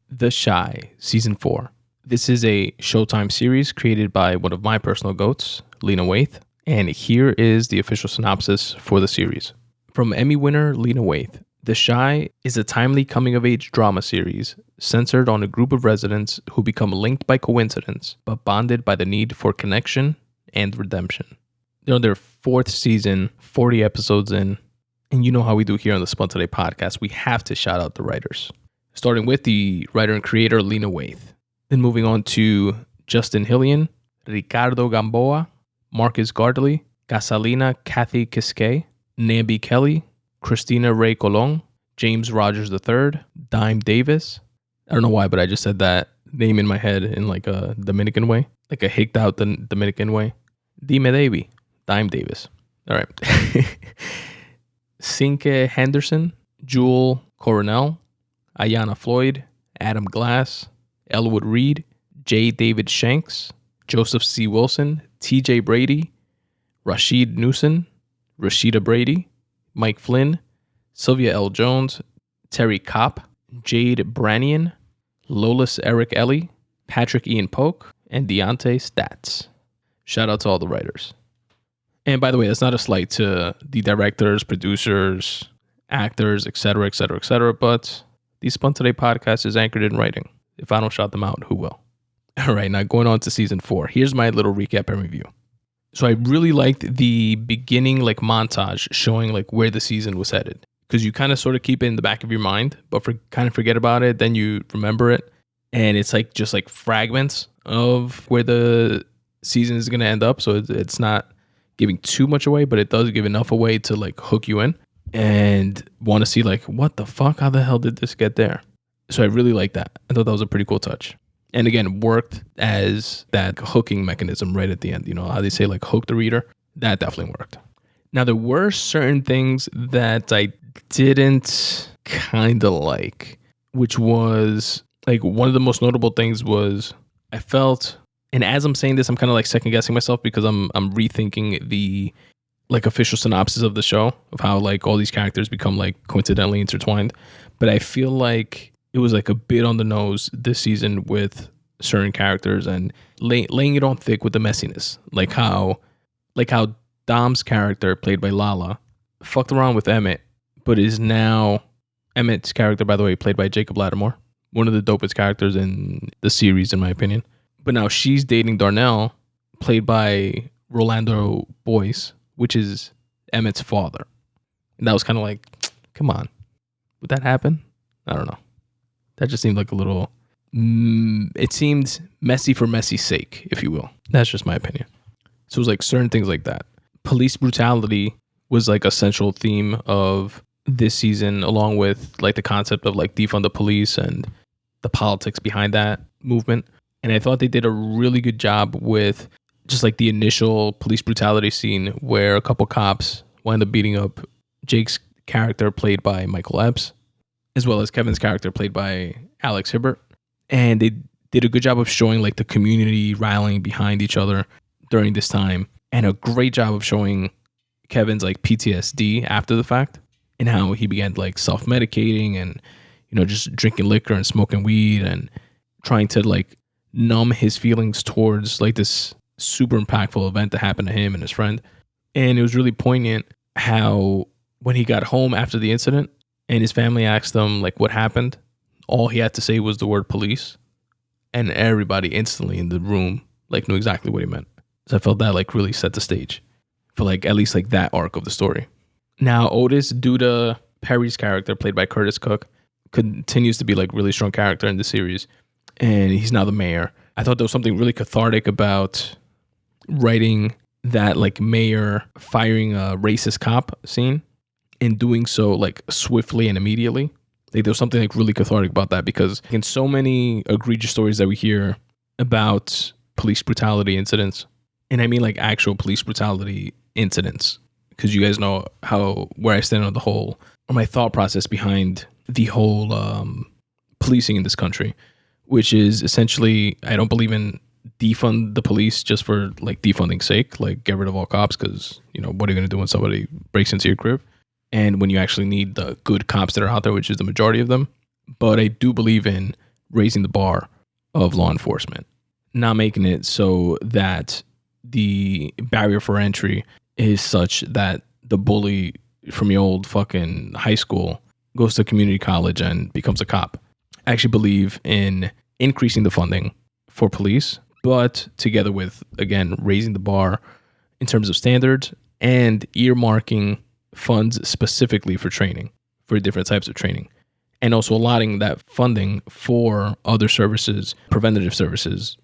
The Chi, Season 4. This is a Showtime series created by one of my personal goats, Lena Waithe, and here is the official synopsis for the series. From Emmy winner Lena Waithe, The Chi is a timely coming-of-age drama series centered on a group of residents who become linked by coincidence, but bonded by the need for connection and redemption. They're on their 4th season, 40 episodes in, and you know how we do here on the Spun Today podcast, we have to shout out the writers. Starting with the writer and creator Lena Waithe, then moving on to Justin Hillian, Ricardo Gamboa, Marcus Gardley, Gasalina Kathy Kiskay, Nambi Kelly, Christina Ray Colon, James Rogers III, Dime Davis. I don't know why, but I just said that name in my head in like a Dominican way, like a hicked out the Dominican way. Dime Davy, Dime Davis. All right. Cinque Henderson, Jewel Coronel, Ayanna Floyd, Adam Glass, Elwood Reed, J. David Shanks, Joseph C. Wilson, T.J. Brady, Rashid Newson, Rashida Brady, Mike Flynn, Sylvia L. Jones, Terry Kopp, Jade Branian, Lolis Eric Ellie, Patrick Ian Polk, and Deontay Stats. Shout out to all the writers. And by the way, that's not a slight to the directors, producers, actors, etc., etc., etc., but the Spun Today podcast is anchored in writing. If I don't shout them out, who will? All right, now going on to season 4. Here's my little recap and review. So I really liked the beginning like montage showing like where the season was headed, because you kind of sort of keep it in the back of your mind, but kind of forget about it. Then you remember it, and it's like just like fragments of where the season is going to end up. So it's not giving too much away, but it does give enough away to like hook you in and want to see like, what the fuck? How the hell did this get there? So I really like that. I thought that was a pretty cool touch. And again, worked as that hooking mechanism right at the end. You know how they say like hook the reader? That definitely worked. Now, there were certain things that I didn't kind of like, which was like one of the most notable things was I felt, and as I'm saying this, I'm kind of like second guessing myself because I'm rethinking the like official synopsis of the show of how like all these characters become like coincidentally intertwined. But I feel like it was like a bit on the nose this season with certain characters and laying it on thick with the messiness. Like how Dom's character, played by Lala, fucked around with Emmett, but is now Emmett's character, by the way, played by Jacob Lattimore, one of the dopest characters in the series, in my opinion. But now she's dating Darnell, played by Rolando Boyce, which is Emmett's father. And that was kind of like, come on, would that happen? I don't know. That just seemed like a little, it seemed messy for messy's sake, if you will. That's just my opinion. So it was like certain things like that. Police brutality was like a central theme of this season, along with like the concept of like defund the police and the politics behind that movement. And I thought they did a really good job with just like the initial police brutality scene where a couple cops wind up beating up Jake's character, played by Michael Epps, as well as Kevin's character, played by Alex Hibbert. And they did a good job of showing like the community rallying behind each other during this time, and a great job of showing Kevin's like PTSD after the fact and how he began like self-medicating and, you know, just drinking liquor and smoking weed and trying to like numb his feelings towards like this super impactful event that happened to him and his friend. And it was really poignant how when he got home after the incident and his family asked him like what happened, all he had to say was the word police, and everybody instantly in the room like knew exactly what he meant. So I felt that like really set the stage for like at least like that arc of the story. Now Otis Duda Perry's character, played by Curtis Cook, continues to be like really strong character in the series, and he's now the mayor. I thought there was something really cathartic about writing that like mayor firing a racist cop scene and doing so like swiftly and immediately. Like there was something like really cathartic about that, because in so many egregious stories that we hear about police brutality incidents, and I mean like actual police brutality incidents, because you guys know where I stand on the whole, or my thought process behind the whole policing in this country, which is essentially, I don't believe in defund the police just for like defunding sake, like get rid of all cops, because what are you going to do when somebody breaks into your crib, and when you actually need the good cops that are out there, which is the majority of them. But I do believe in raising the bar of law enforcement, not making it so that the barrier for entry is such that the bully from your old fucking high school goes to community college and becomes a cop. I actually believe in increasing the funding for police, but together with, again, raising the bar in terms of standards and earmarking funds specifically for training, for different types of training, and also allotting that funding for other services, preventative services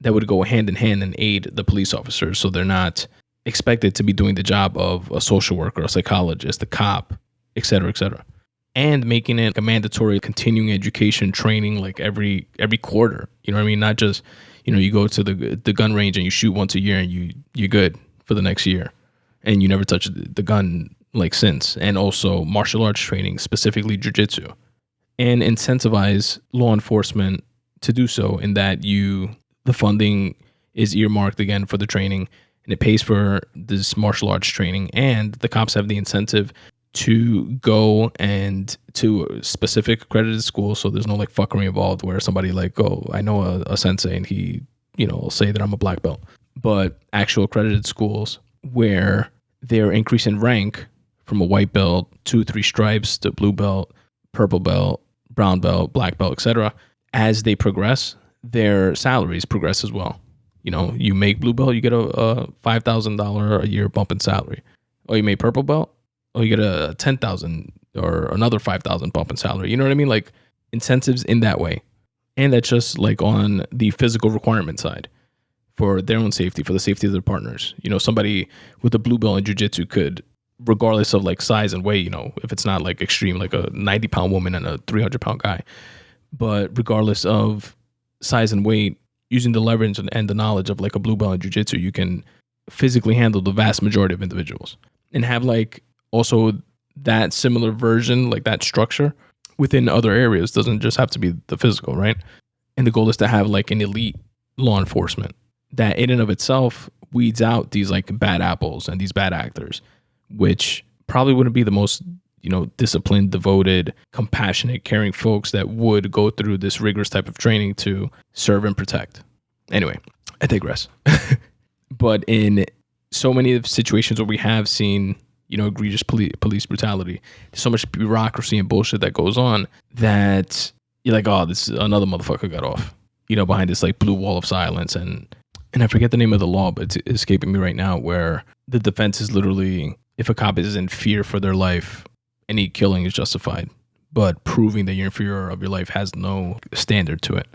that would go hand in hand and aid the police officers, so they're not expected to be doing the job of a social worker, a psychologist, a cop, et cetera, and making it a mandatory continuing education training like every quarter. You know what I mean? Not just, you go to the gun range and you shoot once a year and you're good for the next year and you never touch the gun like since. And also martial arts training, specifically jiu-jitsu, and incentivize law enforcement to do so, in that the funding is earmarked again for the training, and it pays for this martial arts training, and the cops have the incentive to go and to a specific accredited school, so there's no like fuckery involved where somebody like, oh, I know a sensei and he, will say that I'm a black belt. But actual accredited schools where they're increasing rank from a white belt, 2-3 stripes to blue belt, purple belt, brown belt, black belt, etc. As they progress, their salaries progress as well. You make blue belt, you get a $5,000 a year bump in salary. Oh, you made purple belt, oh, you get a $10,000 or another $5,000 bump in salary. You know what I mean? Like incentives in that way. And that's just like on the physical requirement side for their own safety, for the safety of their partners. Somebody with a blue belt in jiu-jitsu could, regardless of like size and weight, if it's not like extreme, like a 90-pound woman and a 300-pound guy, but regardless of size and weight, using the leverage and the knowledge of like a blue belt in jiu-jitsu, you can physically handle the vast majority of individuals and have like also that similar version, like that structure within other areas. Doesn't just have to be the physical, right? And the goal is to have like an elite law enforcement that in and of itself weeds out these like bad apples and these bad actors, which probably wouldn't be the most, disciplined, devoted, compassionate, caring folks that would go through this rigorous type of training to serve and protect. Anyway, I digress. But in so many of the situations where we have seen, egregious police brutality, there's so much bureaucracy and bullshit that goes on that you're like, oh, this another motherfucker got off, behind this like blue wall of silence. And I forget the name of the law, but it's escaping me right now, where the defense is literally, if a cop is in fear for their life, any killing is justified, but proving that you're in fear of your life has no standard to it.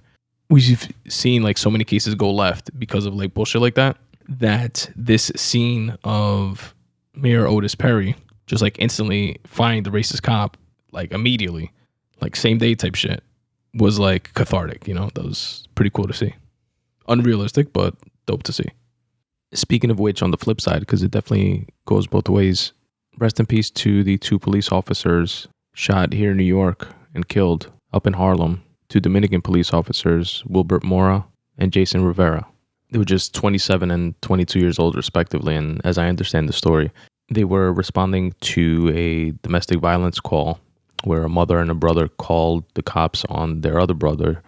We've seen like so many cases go left because of like bullshit like that this scene of Mayor Otis Perry just like instantly find the racist cop like immediately, like same day type shit, was like cathartic. That was pretty cool to see. Unrealistic, but dope to see. Speaking of which, on the flip side, because it definitely goes both ways, rest in peace to the 2 police officers shot here in New York and killed up in Harlem, 2 Dominican police officers, Wilbert Mora and Jason Rivera. They were just 27 and 22 years old respectively, and as I understand the story, they were responding to a domestic violence call where a mother and a brother called the cops on their other brother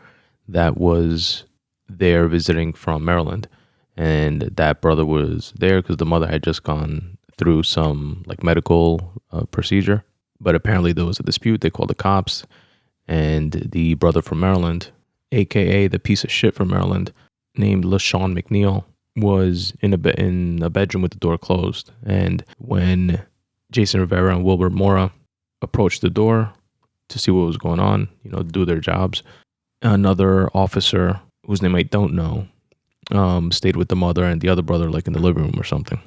that was there visiting from Maryland. And that brother was there because the mother had just gone through some like medical procedure. But apparently there was a dispute. They called the cops, and the brother from Maryland, aka the piece of shit from Maryland, named LaShawn McNeil, was in a bedroom with the door closed. And when Jason Rivera and Wilbert Mora approached the door to see what was going on, do their jobs, another officer whose name I don't know, stayed with the mother and the other brother like in the living room or something.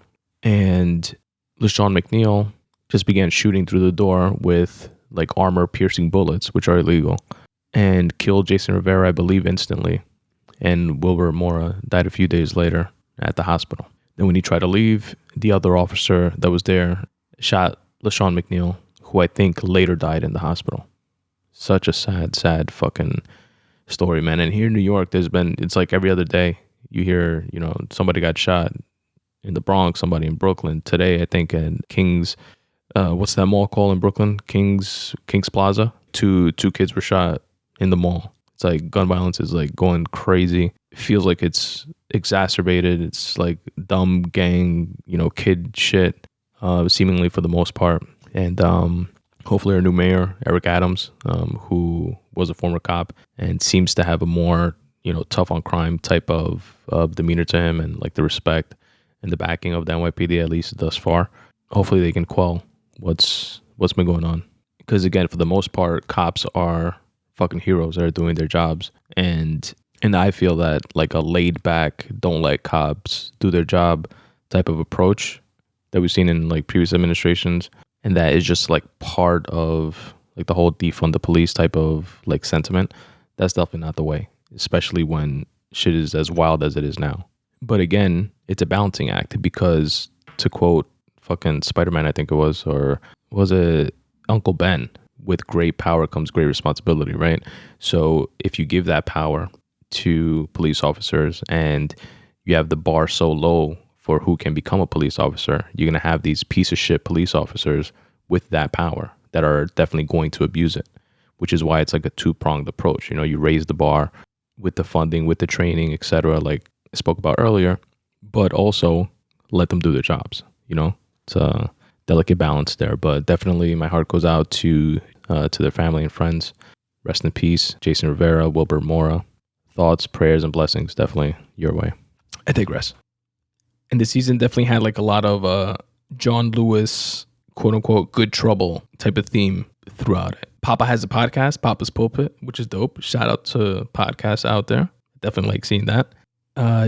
And LaShawn McNeil just began shooting through the door with like armor-piercing bullets, which are illegal, and killed Jason Rivera, I believe, instantly. And Wilbur Mora died a few days later at the hospital. Then when he tried to leave, the other officer that was there shot LaShawn McNeil, who I think later died in the hospital. Such a sad fucking story, man. And here in New York, it's like every other day you hear, somebody got shot in the Bronx, somebody in Brooklyn. Today, I think in King's, what's that mall called in Brooklyn? King's Plaza. Two kids were shot in the mall. It's like gun violence is like going crazy. It feels like it's exacerbated. It's like dumb gang, kid shit, seemingly for the most part. And hopefully our new mayor, Eric Adams, who was a former cop and seems to have a more, tough on crime type of demeanor to him, and like the respect and the backing of the NYPD, at least thus far. Hopefully they can quell what's been going on. Because again, for the most part, cops are fucking heroes that are doing their jobs. And I feel that like a laid back, don't let cops do their job type of approach that we've seen in like previous administrations, and that is just like part of like the whole defund the police type of like sentiment, that's definitely not the way, especially when shit is as wild as it is now. But again, it's a balancing act, because to quote fucking Spider-Man, I think it was, or was it Uncle Ben, with great power comes great responsibility, right? So if you give that power to police officers and you have the bar so low for who can become a police officer, you're going to have these piece of shit police officers with that power that are definitely going to abuse it, which is why it's like a two-pronged approach. You raise the bar with the funding, with the training, etc., like I spoke about earlier, but also let them do their jobs. It's a delicate balance there, but definitely my heart goes out to their family and friends. Rest in peace, Jason Rivera, Wilbur Mora. Thoughts, prayers, and blessings definitely your way. I digress. And the season definitely had like a lot of John Lewis, quote unquote, good trouble type of theme throughout it. Papa has a podcast, Papa's Pulpit, which is dope. Shout out to podcasts out there. Definitely like seeing that.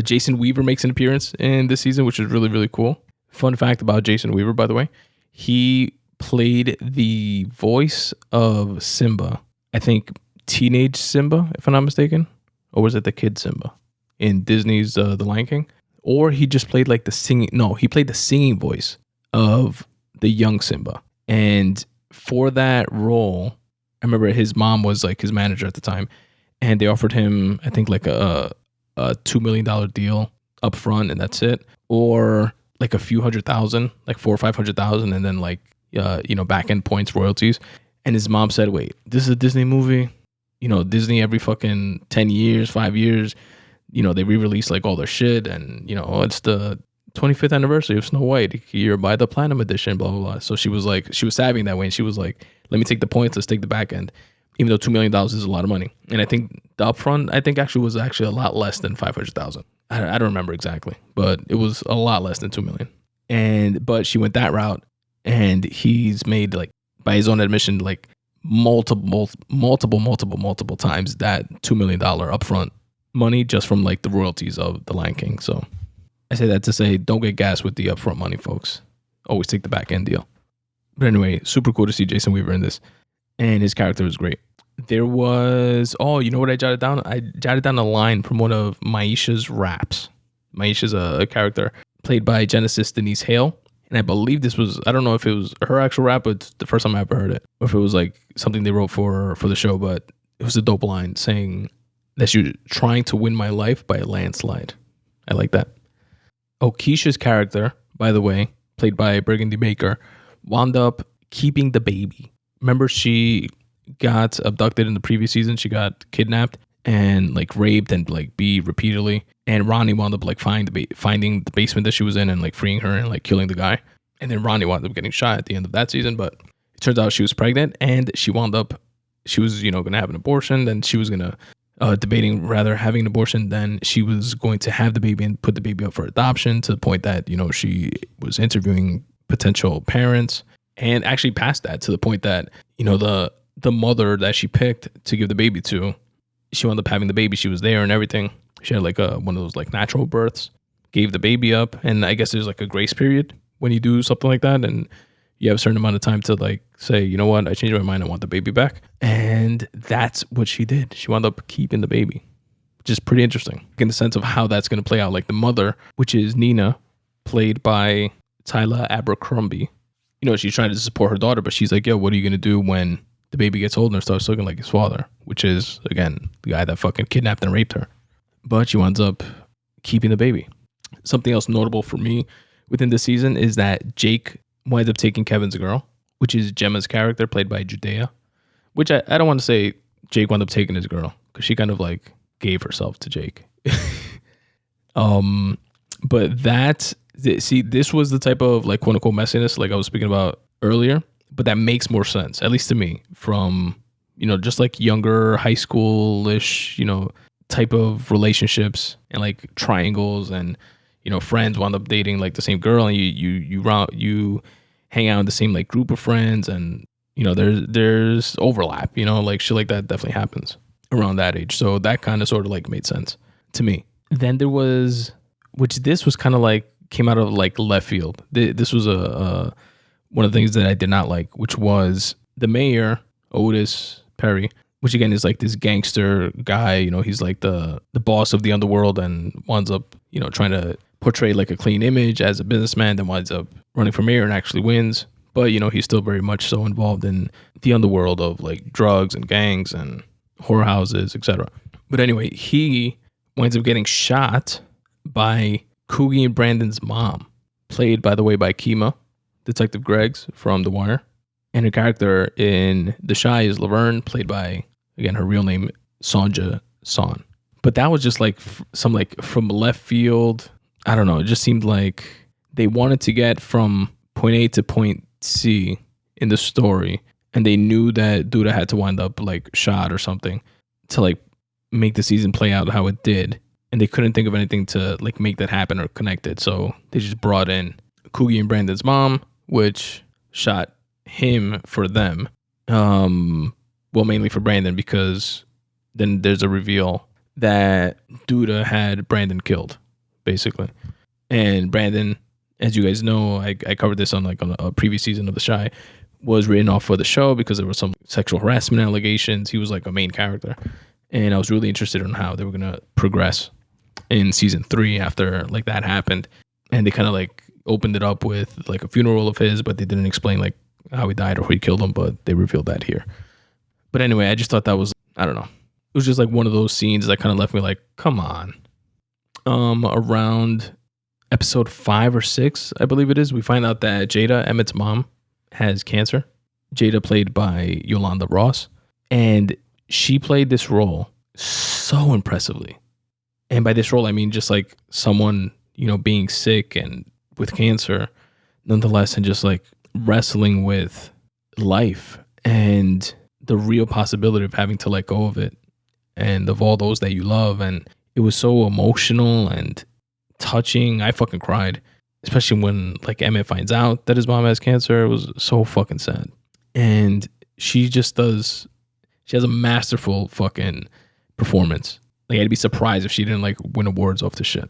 Jason Weaver makes an appearance in this season, which is really, really cool. Fun fact about Jason Weaver, by the way, he played the voice of Simba. I think teenage Simba, if I'm not mistaken. Or was it the kid Simba in Disney's The Lion King? Or he just played like he played the singing voice of the young Simba. And for that role, I remember his mom was like his manager at the time, and they offered him, I think, like a $2 million deal up front, and that's it. Or like a few $100,000, like $400,000 or $500,000, and then like back end points, royalties. And his mom said, "Wait, this is a Disney movie. Disney every fucking 10 years, 5 years, they re-release like all their shit, and it's the 25th anniversary of Snow White. You're buy the platinum edition, blah blah blah." So she was savvy in that way, and she was like, "Let me take the points. Let's take the back end." Even though $2 million is a lot of money, and I think the upfront was actually a lot less than $500,000. I don't remember exactly, but it was a lot less than $2 million. But she went that route, and he's made, like, by his own admission, like multiple times that $2 million upfront money just from like the royalties of The Lion King. So I say that to say, don't get gassed with the upfront money, folks. Always take the back end deal. But anyway, super cool to see Jason Weaver in this, and his character was great. There was, you know what I jotted down? I jotted down a line from one of Maisha's raps. Maisha's a character played by Genesis Denise Hale. And I believe this was, I don't know if it was her actual rap, but it's the first time I ever heard it. Or if it was like something they wrote for the show, but it was a dope line saying that she was trying to win my life by a landslide. I like that. Keisha's character, by the way, played by Burgundy Baker, wound up keeping the baby. Remember, she got abducted in the previous season. She got kidnapped and like raped and like beat repeatedly. And Ronnie wound up like finding the basement that she was in and like freeing her and like killing the guy. And then Ronnie wound up getting shot at the end of that season. But it turns out she was pregnant, and she was going to have an abortion. Then she was going to debating rather having an abortion. Then she was going to have the baby and put the baby up for adoption, to the point that, she was interviewing potential parents, and actually past that, to the point that, the mother that she picked to give the baby to she wound up having the baby. She was there and everything. She had like one of those like natural births, gave the baby up. And I guess there's like a grace period when you do something like that. And you have a certain amount of time to like say, you know what, I changed my mind. I want the baby back. And that's what she did. She wound up keeping the baby, which is pretty interesting in the sense of how that's going to play out. Like the mother, which is Nina, played by Tyler Abercrombie. You know, she's trying to support her daughter, but she's like, yo, what are you going to do when the baby gets older and starts looking like his father, which is, again, the guy that fucking kidnapped and raped her. But she winds up keeping the baby. Something else notable for me within the season is that Jake winds up taking Kevin's girl, which is Gemma's character, played by Judea, which I don't want to say Jake wound up taking his girl, because she kind of like gave herself to Jake. But this was the type of like quote unquote messiness like I was speaking about earlier, but that makes more sense, at least to me, from, you know, just like younger high school-ish, you know, type of relationships and like triangles, and, you know, friends wound up dating like the same girl, and you hang out in the same like group of friends, and, you know, there's overlap, you know, like shit like that definitely happens around that age. So that kind of sort of like made sense to me. Then there was, which this was kind of like came out of like left field. This was one of the things that I did not like, which was the mayor, Otis Perry, which again is like this gangster guy. You know, he's like the boss of the underworld, and winds up, you know, trying to portray like a clean image as a businessman, then winds up running for mayor and actually wins. But, you know, he's still very much so involved in the underworld of like drugs and gangs and whorehouses, etc. But anyway, he winds up getting shot by Coogie and Brandon's mom, played, by the way, by Kima, Detective Greggs from The Wire. And her character in The Shy is Laverne, played by, again, her real name, Sonja Son. But that was just like some like from left field. I don't know. It just seemed like they wanted to get from point A to point C in the story, and they knew that Duda had to wind up like shot or something to like make the season play out how it did. And they couldn't think of anything to like make that happen or connect it. So they just brought in Coogie and Brandon's mom, which shot him for them. Well, mainly for Brandon, because then there's a reveal that Duda had Brandon killed, basically. And Brandon, as you guys know, I covered this on a previous season of The Shy, was written off for the show because there were some sexual harassment allegations. He was like a main character. And I was really interested in how they were going to progress in season 3 after like that happened. And they kind of like opened it up with like a funeral of his, but they didn't explain like how he died or who he killed him, but they revealed that here. But anyway, I just thought that was, I don't know. It was just like one of those scenes that kind of left me like, come on. Around episode 5 or 6, I believe it is, we find out that Jada, Emmett's mom, has cancer. Jada, played by Yolanda Ross. And she played this role so impressively. And by this role, I mean just like someone, you know, being sick and with cancer, nonetheless, and just like wrestling with life and the real possibility of having to let go of it and of all those that you love. And it was so emotional and touching. I fucking cried, especially when like Emmett finds out that his mom has cancer. It was so fucking sad. And she just does, she has a masterful fucking performance. Like, I'd be surprised if she didn't like win awards off this shit.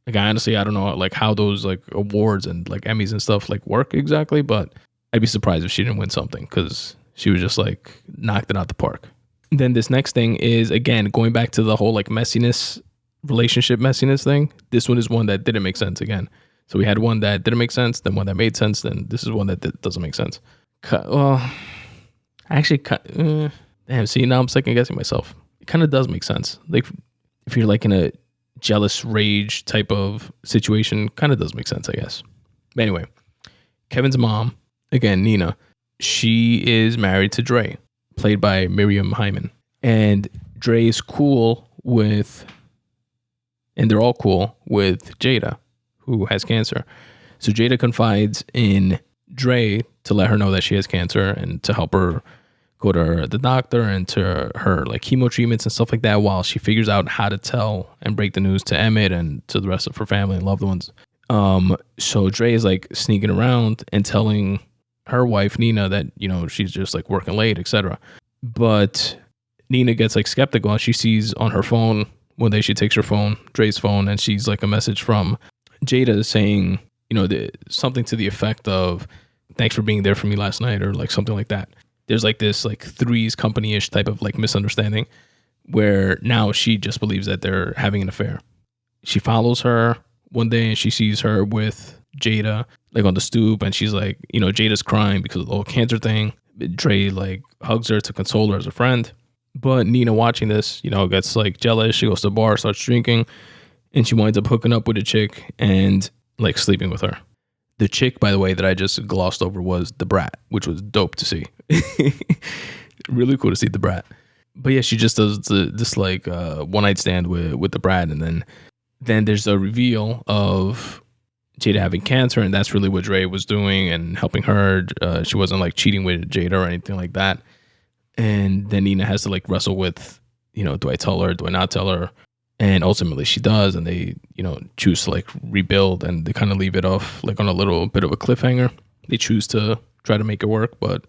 Like, I honestly, I don't know like how those like awards and like Emmys and stuff like work exactly, but I'd be surprised if she didn't win something, because she was just like knocked it out the park. Then this next thing is, again, going back to the whole like messiness, relationship messiness thing. This one is one that didn't make sense again. So we had one that didn't make sense, then one that made sense, then this is one that doesn't make sense. Well, actually, damn, see, now I'm second guessing myself. It kind of does make sense. Like, if you're like in a jealous rage type of situation, kind of does make sense, I guess. But anyway, Kevin's mom, again, Nina, she is married to Dre, played by Miriam Hyman. And Dre is cool with, and they're all cool with Jada, who has cancer. So Jada confides in Dre to let her know that she has cancer and to help her go to the doctor and to her like chemo treatments and stuff like that, while she figures out how to tell and break the news to Emmett and to the rest of her family and loved ones. So Dre is like sneaking around and telling her wife Nina that, you know, she's just like working late, etc. But Nina gets like skeptical and she sees on her phone, one day she takes her phone, Dre's phone, and she's like a message from Jada saying, something to the effect of, thanks for being there for me last night, or like something like that. There's like this like Three's Company-ish type of like misunderstanding where now she just believes that they're having an affair. She follows her one day and she sees her with Jada like on the stoop, and she's like, Jada's crying because of the whole cancer thing. Dre like hugs her to console her as a friend. But Nina, watching this, gets like jealous. She goes to the bar, starts drinking, and she winds up hooking up with a chick and like sleeping with her. The chick, by the way, that I just glossed over was the Brat, which was dope to see. Really cool to see the Brat. But yeah, she just does this like one night stand with the Brat, and then there's a reveal of Jada having cancer, and that's really what Dre was doing and helping her. She wasn't like cheating with Jada or anything like that. And then Nina has to like wrestle with, do I tell her? Do I not tell her? And ultimately she does, and they, choose to like rebuild, and they kind of leave it off like on a little bit of a cliffhanger. They choose to try to make it work, but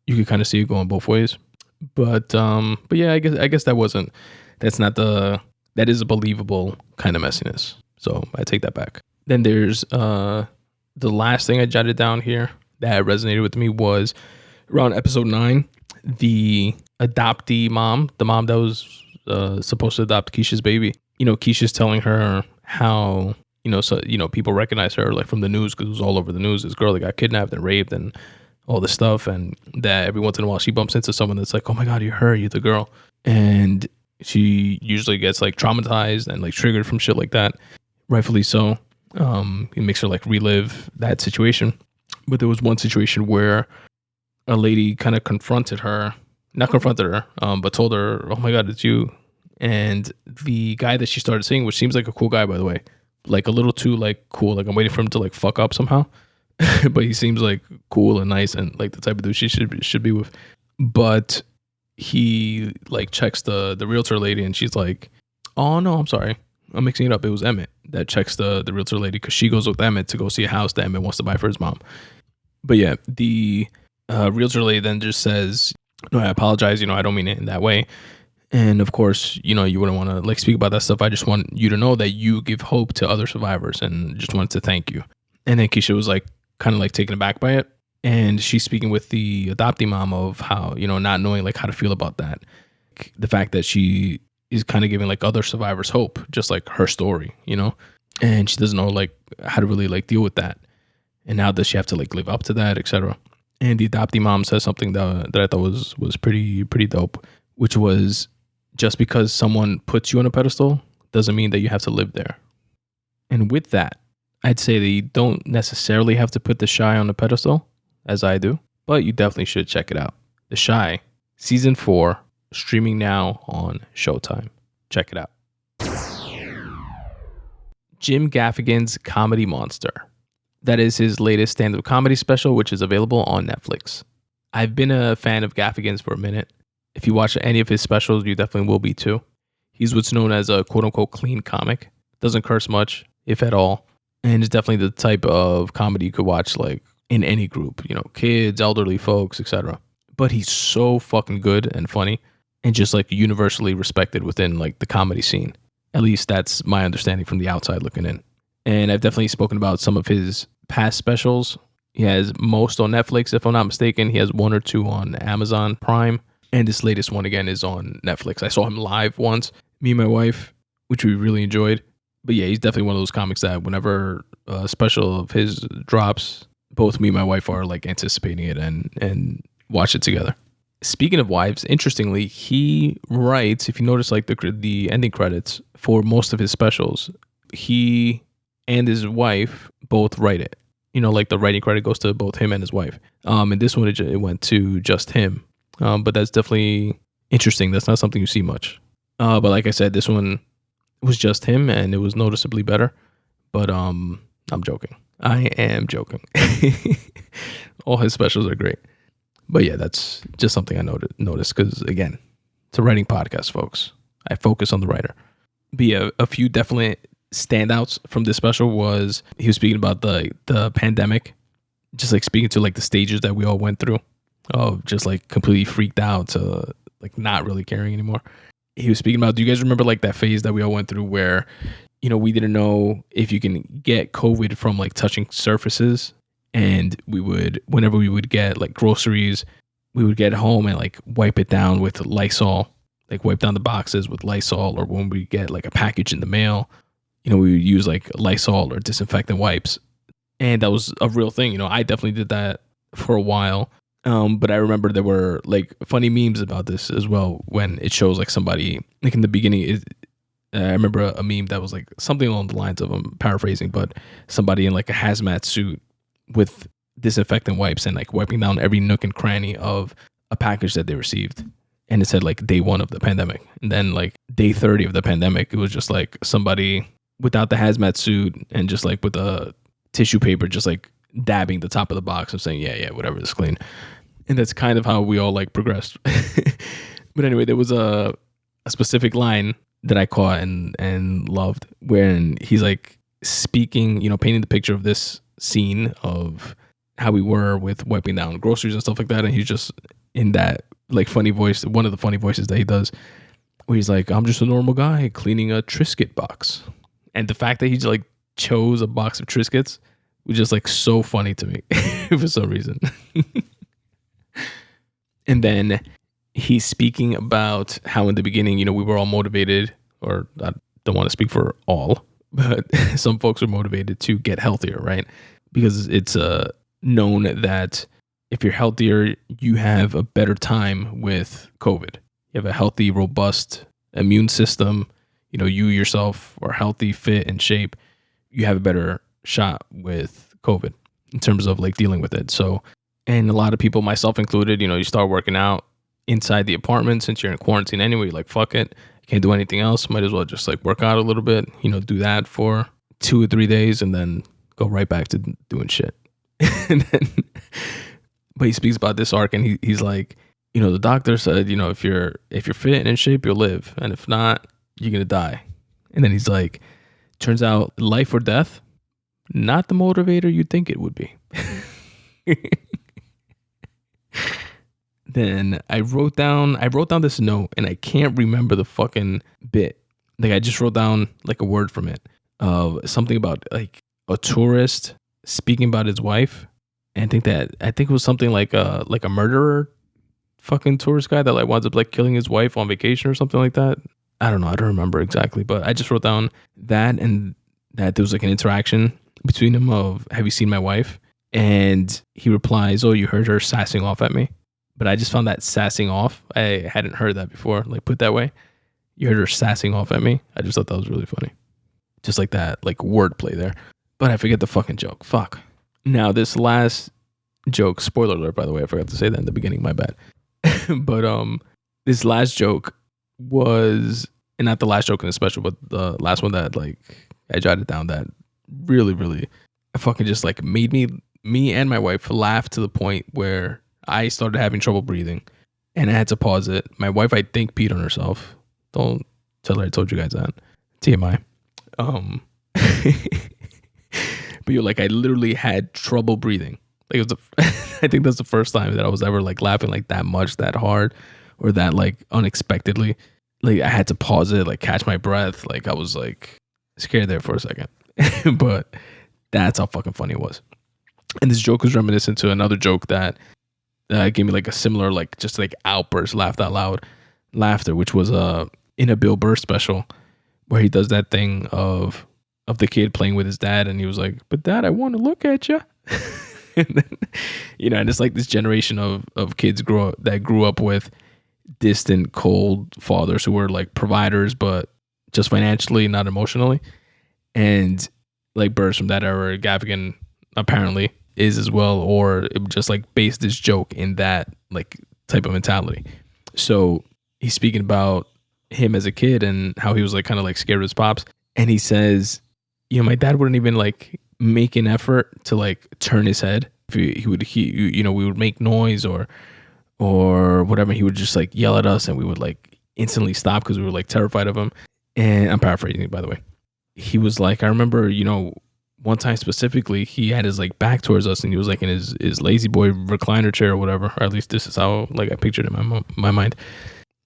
you can kind of see it going both ways. But yeah, I guess that is a believable kind of messiness. So I take that back. Then there's the last thing I jotted down here that resonated with me was around episode 9, the adoptee mom, the mom that was supposed to adopt Keisha's baby. Keisha's telling her how, people recognize her like from the news because it was all over the news. This girl that got kidnapped and raped and all this stuff, and that every once in a while she bumps into someone that's like, oh my God, you're her, you're the girl. And she usually gets like traumatized and like triggered from shit like that. Rightfully so. It makes her like relive that situation. But there was one situation where a lady kind of confronted her, but told her, oh my God, it's you. And the guy that she started seeing, which seems like a cool guy, by the way, like a little too like cool, like I'm waiting for him to like fuck up somehow. But he seems like cool and nice and like the type of dude she should be with. But he like checks the realtor lady, and she's like, oh no, I'm sorry, I'm mixing it up. It was Emmett that checks the realtor lady, because she goes with Emmett to go see a house that Emmett wants to buy for his mom. But yeah, the realtor lady then just says, no, I apologize, I don't mean it in that way. And of course, you wouldn't want to like speak about that stuff. I just want you to know that you give hope to other survivors, and just wanted to thank you. And then Keisha was like kind of like taken aback by it. And she's speaking with the adoptee mom of how, not knowing like how to feel about that. The fact that she is kind of giving like other survivors hope, just like her story, and she doesn't know like how to really like deal with that. And now does she have to like live up to that, etc. And the adoptee mom says something that I thought was pretty dope, which was, just because someone puts you on a pedestal doesn't mean that you have to live there. And with that, I'd say that you don't necessarily have to put The Chi on the pedestal, as I do, but you definitely should check it out. The Chi, season 4, streaming now on Showtime. Check it out. Jim Gaffigan's Comedy Monster. That is his latest stand-up comedy special, which is available on Netflix. I've been a fan of Gaffigan's for a minute. If you watch any of his specials, you definitely will be too. He's what's known as a quote-unquote clean comic. Doesn't curse much, if at all. And is definitely the type of comedy you could watch like in any group. Kids, elderly folks, etc. But he's so fucking good and funny, and just like universally respected within like the comedy scene. At least that's my understanding from the outside looking in. And I've definitely spoken about some of his past specials. He has most on Netflix, if I'm not mistaken. He has 1 or 2 on Amazon Prime. And this latest one, again, is on Netflix. I saw him live once, me and my wife, which we really enjoyed. But yeah, he's definitely one of those comics that whenever a special of his drops, both me and my wife are like anticipating it and watch it together. Speaking of wives, interestingly, he writes, if you notice like the ending credits for most of his specials, he and his wife both write it. Like the writing credit goes to both him and his wife. And this one, it went to just him. But that's definitely interesting. That's not something you see much. But like I said, this one was just him, and it was noticeably better. But I'm joking. I am joking. All his specials are great. But yeah, that's just something I noticed because, again, it's a writing podcast, folks. I focus on the writer. But yeah, a few definite standouts from this special was he was speaking about the pandemic, just like speaking to like the stages that we all went through. Oh, just like completely freaked out to like not really caring anymore. He was speaking about, do you guys remember like that phase that we all went through where, you know, we didn't know if you can get COVID from like touching surfaces, and we would, whenever we would get like groceries, we would get home and like wipe it down with Lysol, like wipe down the boxes with Lysol, or when we get like a package in the mail, you know, we would use like Lysol or disinfectant wipes. And that was a real thing. You know, I definitely did that for a while. But I remember there were like funny memes about this as well, when it shows like somebody like in the beginning. I remember a meme that was like something along the lines of, I'm paraphrasing, but somebody in like a hazmat suit with disinfectant wipes and like wiping down every nook and cranny of a package that they received. And it said like day 1 of the pandemic. And then like day 30 of the pandemic, it was just like somebody without the hazmat suit and just like with a tissue paper, just like dabbing the top of the box and saying, yeah, whatever, it's clean. And that's kind of how we all like progressed. But anyway, there was a specific line that I caught and loved, when he's like speaking, you know, painting the picture of this scene of how we were with wiping down groceries and stuff like that. And he's just in that like funny voice, one of the funny voices that he does, where he's like, I'm just a normal guy cleaning a Triscuit box. And the fact that he just like chose a box of Triscuits was just like so funny to me for some reason. And then he's speaking about how in the beginning, you know, we were all motivated, or I don't want to speak for all, but some folks are motivated to get healthier, right? Because it's known that if you're healthier, you have a better time with COVID. You have a healthy, robust immune system. You know, you yourself are healthy, fit, and shape. You have a better shot with COVID in terms of like dealing with it. So, and a lot of people, myself included, you know, you start working out inside the apartment since you're in quarantine anyway. Like, fuck it, you can't do anything else. Might as well just like work out a little bit, you know, do that for 2 or 3 days and then go right back to doing shit. And then, but he speaks about this arc, and he's like, you know, the doctor said, you know, if you're fit and in shape, you'll live, and if not, you're gonna die. And then he's like, turns out life or death, not the motivator you'd think it would be. Then I wrote down this note, and I can't remember the fucking bit. Like, I just wrote down like a word from it, something about like a tourist speaking about his wife. And I think it was something like a murderer fucking tourist guy that like winds up like killing his wife on vacation or something like that. I don't know. I don't remember exactly, but I just wrote down that, and that there was like an interaction between him of, have you seen my wife? And he replies, oh, you heard her sassing off at me. But I just found that sassing off, I hadn't heard that before, like put that way. You heard her sassing off at me. I just thought that was really funny. Just like that, like wordplay there. But I forget the fucking joke. Fuck. Now this last joke, spoiler alert, by the way, I forgot to say that in the beginning, my bad. But this last joke was, and not the last joke in the special, but the last one that like I jotted down that really, really fucking just like made me and my wife laugh to the point where I started having trouble breathing, and I had to pause it. My wife, I think, peed on herself. Don't tell her I told you guys that. TMI. But you're like, I literally had trouble breathing. Like, it was I think that's the first time that I was ever like laughing like that much, that hard, or that like unexpectedly. Like, I had to pause it, like catch my breath. Like, I was like scared there for a second. But that's how fucking funny it was. And this joke was reminiscent to another joke that gave me like a similar, like just like outburst, laughed out loud laughter, which was in a Bill Burr special where he does that thing of the kid playing with his dad, and he was like, but dad, I want to look at you. And then, you know, and it's like this generation of kids that grew up with distant, cold fathers who were like providers, but just financially, not emotionally. And like Burr's from that era, Gaffigan apparently is as well, or it just like based this joke in that like type of mentality. So he's speaking about him as a kid and how he was like kind of like scared of his pops. And he says, you know, my dad wouldn't even like make an effort to like turn his head. If we would make noise or whatever. He would just like yell at us, and we would like instantly stop because we were like terrified of him. And I'm paraphrasing, by the way. He was like, I remember, you know, one time specifically, he had his like back towards us, and he was like in his lazy boy recliner chair or whatever, or at least this is how like I pictured it in my mind.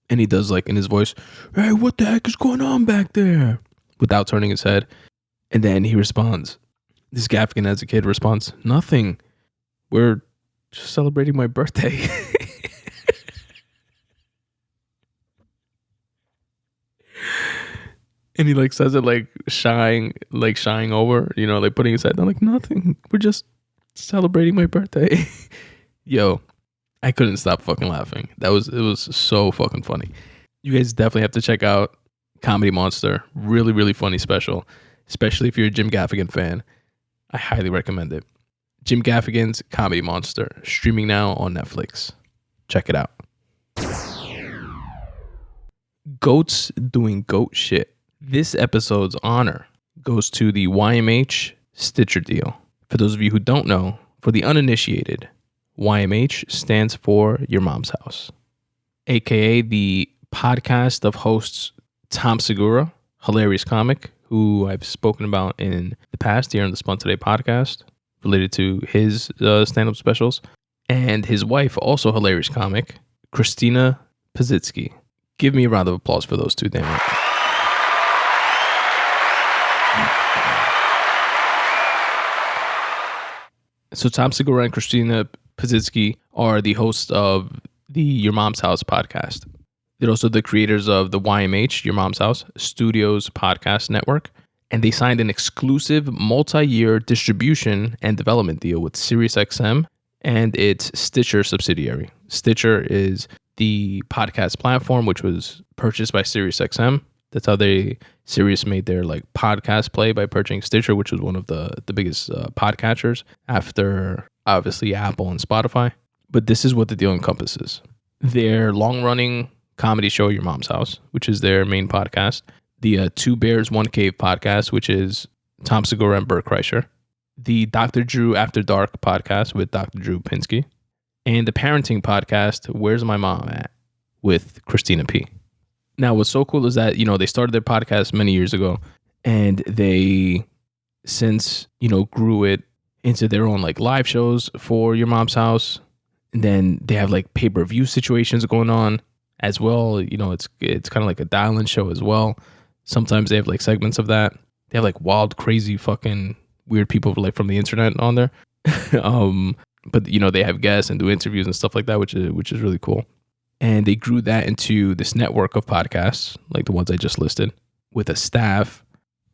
And he does like in his voice, "Hey, what the heck is going on back there?" Without turning his head. And then he responds, this Gaffigan as a kid responds, "Nothing. We're just celebrating my birthday." And he like says it like shying over, like putting his head down, like, "Nothing. We're just celebrating my birthday." Yo, I couldn't stop fucking laughing. It was so fucking funny. You guys definitely have to check out Comedy Monster. Really, really funny special, especially if you're a Jim Gaffigan fan. I highly recommend it. Jim Gaffigan's Comedy Monster, streaming now on Netflix. Check it out. Goats doing goat shit. This episode's honor goes to the YMH Stitcher deal. For those of you who don't know, for the uninitiated, YMH stands for Your Mom's House, aka the podcast of hosts Tom Segura, hilarious comic, who I've spoken about in the past here on the Spun Today Podcast, related to his stand-up specials, and his wife, also hilarious comic, Christina Pazitsky. Give me a round of applause for those two, damn it. So Tom Segura and Christina Pazitsky are the hosts of the Your Mom's House podcast. They're also the creators of the YMH, Your Mom's House Studios podcast network. And they signed an exclusive multi-year distribution and development deal with SiriusXM and its Stitcher subsidiary. Stitcher is the podcast platform, which was purchased by SiriusXM. That's how Sirius made their like podcast play, by purchasing Stitcher, which was one of the biggest podcatchers after obviously Apple and Spotify. But this is what the deal encompasses. Their long-running comedy show, Your Mom's House, which is their main podcast. The Two Bears, One Cave podcast, which is Tom Segura and Bert Kreischer. The Dr. Drew After Dark podcast with Dr. Drew Pinsky. And the parenting podcast, Where's My Mom At? With Christina P. Now, what's so cool is that, they started their podcast many years ago, and they since, grew it into their own like live shows for Your Mom's House. And then they have like pay-per-view situations going on as well. It's kind of like a dial-in show as well. Sometimes they have like segments of that. They have like wild, crazy, fucking weird people like from the internet on there. But they have guests and do interviews and stuff like that, which is really cool. And they grew that into this network of podcasts, like the ones I just listed, with a staff.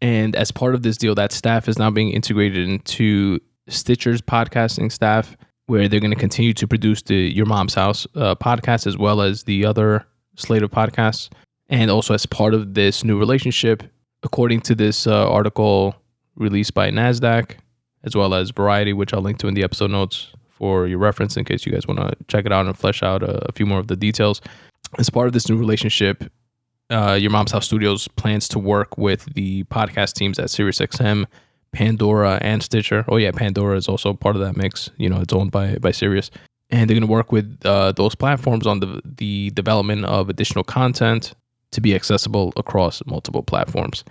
And as part of this deal, that staff is now being integrated into Stitcher's podcasting staff, where they're going to continue to produce the Your Mom's House podcast, as well as the other slate of podcasts. And also as part of this new relationship, according to this article released by NASDAQ, as well as Variety, which I'll link to in the episode notes for your reference in case you guys want to check it out and flesh out a few more of the details. As part of this new relationship, Your Mom's House Studios plans to work with the podcast teams at SiriusXM, Pandora, and Stitcher. Oh yeah, Pandora is also part of that mix. It's owned by Sirius. And they're going to work with those platforms on the development of additional content to be accessible across multiple platforms.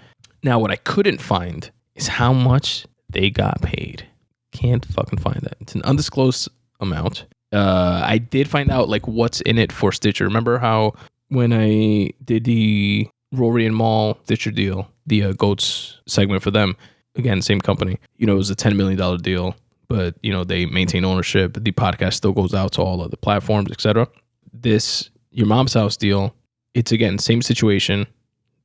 Now, what I couldn't find is how much they got paid. Can't fucking find that. It's an undisclosed amount. I did find out like what's in it for Stitcher. Remember how when I did the Rory and Mal Stitcher deal, the GOATS segment for them, again, same company, it was a $10 million deal, but they maintain ownership. The podcast still goes out to all of the platforms, etc. This Your Mom's House deal, it's again, same situation.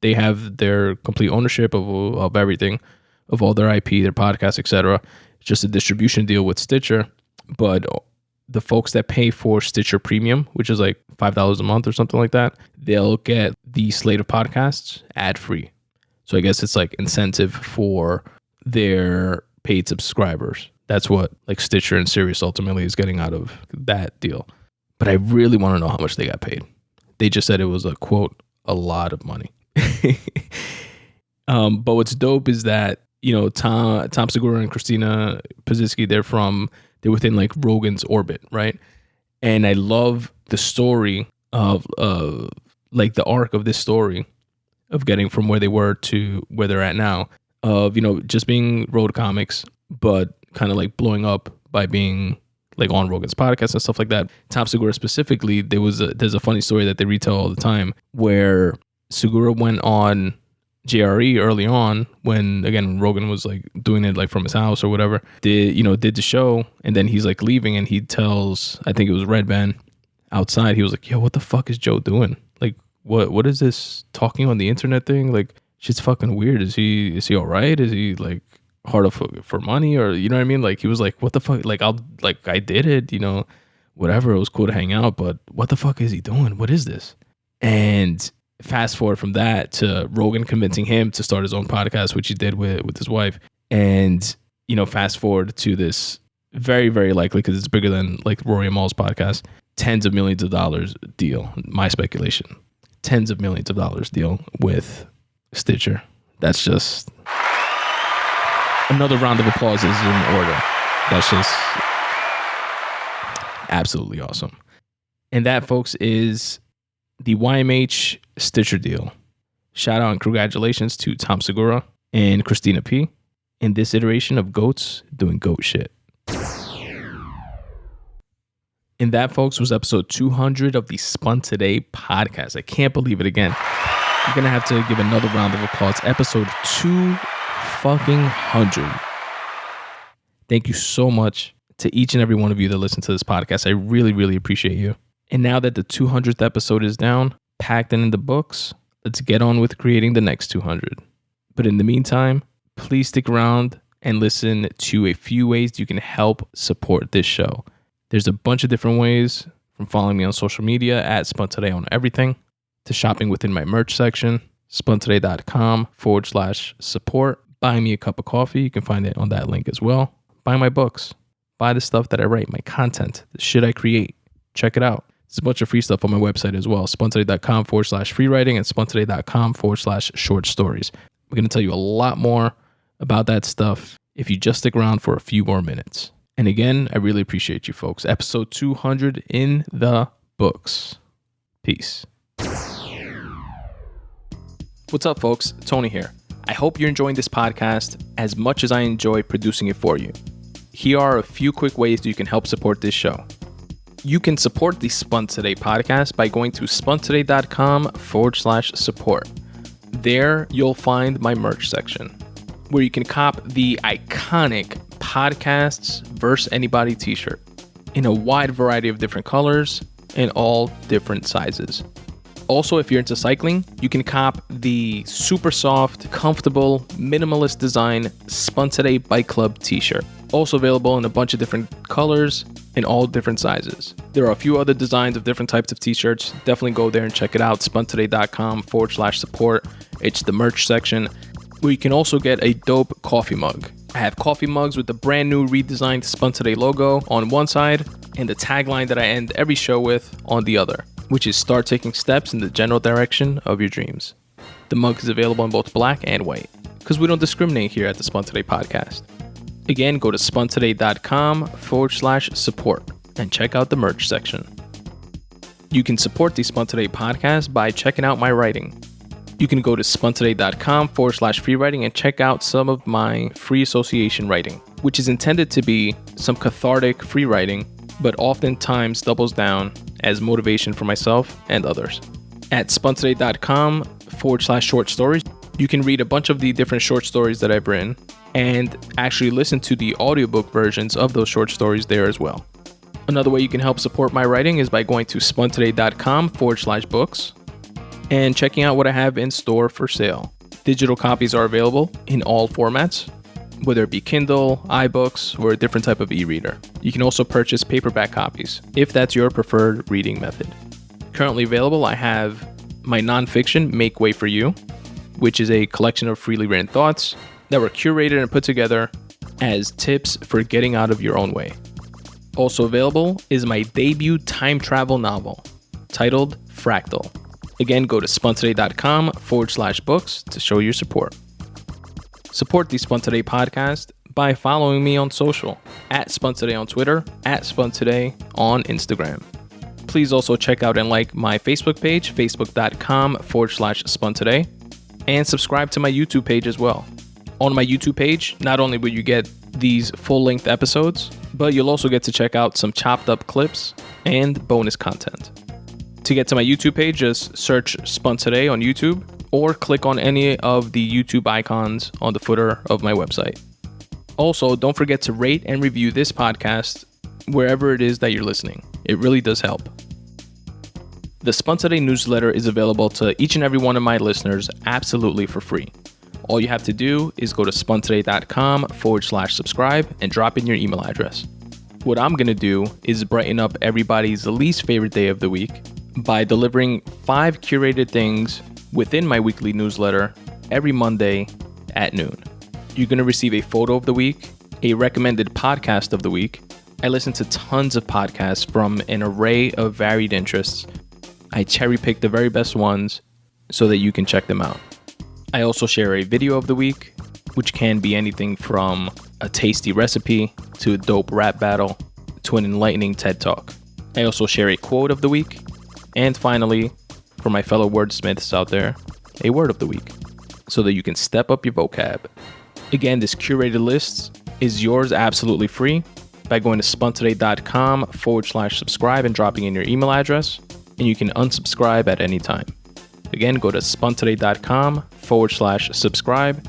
They have their complete ownership of everything, of all their IP, their podcasts, etc. Just a distribution deal with Stitcher, but the folks that pay for Stitcher Premium, which is like $5 a month or something like that, they'll get the slate of podcasts ad-free. So I guess it's like incentive for their paid subscribers. That's what like Stitcher and Sirius ultimately is getting out of that deal. But I really want to know how much they got paid. They just said it was a quote, a lot of money. But what's dope is that Tom Segura and Christina Pazitsky, they're within like Rogan's orbit, right? And I love the story of like the arc of this story of getting from where they were to where they're at now, of just being road comics, but kind of like blowing up by being like on Rogan's podcast and stuff like that. Tom Segura specifically, there's a funny story that they retell all the time where Segura went on JRE early on when, again, Rogan was like doing it like from his house or whatever, did the show, and then he's like leaving and he tells, I think it was Redban outside, he was like, yo, what the fuck is Joe doing? Like, what is this talking on the internet thing? Like, shit's fucking weird. Is he all right? Is he like hard up for money, or you know what I mean? Like, he was like, what the fuck? Like, I did it, whatever. It was cool to hang out, but what the fuck is he doing? What is this? And fast forward from that to Rogan convincing him to start his own podcast, which he did with his wife. And, fast forward to this very, very likely, because it's bigger than like Rory and Mal's podcast, tens of millions of dollars deal, my speculation, tens of millions of dollars deal with Stitcher. That's just another round of applause is in order. That's just absolutely awesome. And that, folks, is the YMH Stitcher deal. Shout out and congratulations to Tom Segura and Christina P. in this iteration of GOATs doing GOAT shit. And that, folks, was episode 200 of the Spun Today podcast. I can't believe it again. I'm going to have to give another round of applause. Episode 200. Thank you so much to each and every one of you that listen to this podcast. I really, really appreciate you. And now that the 200th episode is down, packed and in the books, let's get on with creating the next 200. But in the meantime, please stick around and listen to a few ways you can help support this show. There's a bunch of different ways, from following me on social media at Spun Today on everything, to shopping within my merch section, spuntoday.com/support. Buy me a cup of coffee. You can find it on that link as well. Buy my books. Buy the stuff that I write, my content, the shit I create. Check it out. There's a bunch of free stuff on my website as well, spuntoday.com/freewriting and spuntoday.com/short stories. I'm going to tell you a lot more about that stuff if you just stick around for a few more minutes. And again, I really appreciate you folks. Episode 200 in the books. Peace. What's up, folks? Tony here. I hope you're enjoying this podcast as much as I enjoy producing it for you. Here are a few quick ways you can help support this show. You can support the Spun Today podcast by going to spuntoday.com/support. There, you'll find my merch section, where you can cop the iconic Podcasts vs. Anybody t-shirt in a wide variety of different colors and all different sizes. Also, if you're into cycling, you can cop the super soft, comfortable, minimalist design Spun Today Bike Club t-shirt. Also available in a bunch of different colors and all different sizes. There are a few other designs of different types of t-shirts. Definitely go there and check it out. spuntoday.com/support. It's the merch section, where you can also get a dope coffee mug. I have coffee mugs with the brand new redesigned Spun Today logo on one side and the tagline that I end every show with on the other, which is start taking steps in the general direction of your dreams. The mug is available in both black and white, because we don't discriminate here at the Spun Today podcast. Again, go to spuntoday.com/support and check out the merch section. You can support the Spun Today podcast by checking out my writing. You can go to spuntoday.com/freewriting and check out some of my free association writing, which is intended to be some cathartic free writing, but oftentimes doubles down as motivation for myself and others. At spuntoday.com/short stories, you can read a bunch of the different short stories that I've written and actually listen to the audiobook versions of those short stories there as well. Another way you can help support my writing is by going to spuntoday.com/books and checking out what I have in store for sale. Digital copies are available in all formats, whether it be Kindle, iBooks, or a different type of e-reader. You can also purchase paperback copies if that's your preferred reading method. Currently available, I have my nonfiction, Make Way For You, which is a collection of freely written thoughts that were curated and put together as tips for getting out of your own way. Also available is my debut time travel novel titled FRACTAL. Again, go to spuntoday.com/books to show your support. Support the Spun Today podcast by following me on social, at Spun Today on Twitter, at Spun Today on Instagram. Please also check out and like my Facebook page, facebook.com/Spun Today, and subscribe to my YouTube page as well. On my YouTube page, not only will you get these full-length episodes, but you'll also get to check out some chopped up clips and bonus content. To get to my YouTube page, just search Spun Today on YouTube or click on any of the YouTube icons on the footer of my website. Also, don't forget to rate and review this podcast wherever it is that you're listening. It really does help. The Spun Today newsletter is available to each and every one of my listeners absolutely for free. All you have to do is go to spuntoday.com/subscribe and drop in your email address. What I'm going to do is brighten up everybody's least favorite day of the week by delivering 5 curated things within my weekly newsletter every Monday at noon. You're going to receive a photo of the week, a recommended podcast of the week. I listen to tons of podcasts from an array of varied interests. I cherry pick the very best ones so that you can check them out. I also share a video of the week, which can be anything from a tasty recipe to a dope rap battle to an enlightening TED Talk. I also share a quote of the week. And finally, for my fellow wordsmiths out there, a word of the week so that you can step up your vocab. Again, this curated list is yours absolutely free by going to spuntoday.com/subscribe and dropping in your email address, and you can unsubscribe at any time. Again, go to spuntoday.com/subscribe,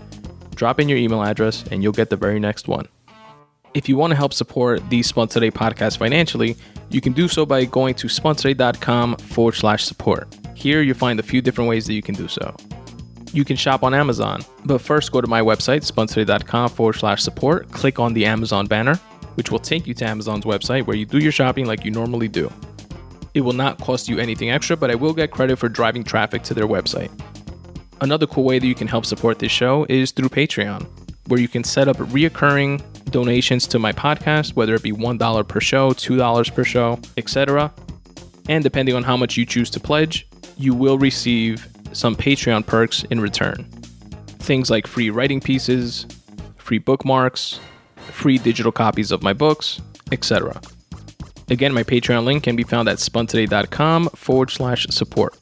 drop in your email address, and you'll get the very next one. If you want to help support the Spun Today podcast financially, you can do so by going to spuntoday.com/support. Here you'll find a few different ways that you can do so. You can shop on Amazon, but first go to my website, spuntoday.com/support, click on the Amazon banner, which will take you to Amazon's website where you do your shopping like you normally do. It will not cost you anything extra, but I will get credit for driving traffic to their website. Another cool way that you can help support this show is through Patreon, where you can set up reoccurring donations to my podcast, whether it be $1 per show, $2 per show, etc. And depending on how much you choose to pledge, you will receive some Patreon perks in return. Things like free writing pieces, free bookmarks, free digital copies of my books, etc. Again, my Patreon link can be found at spuntoday.com/support.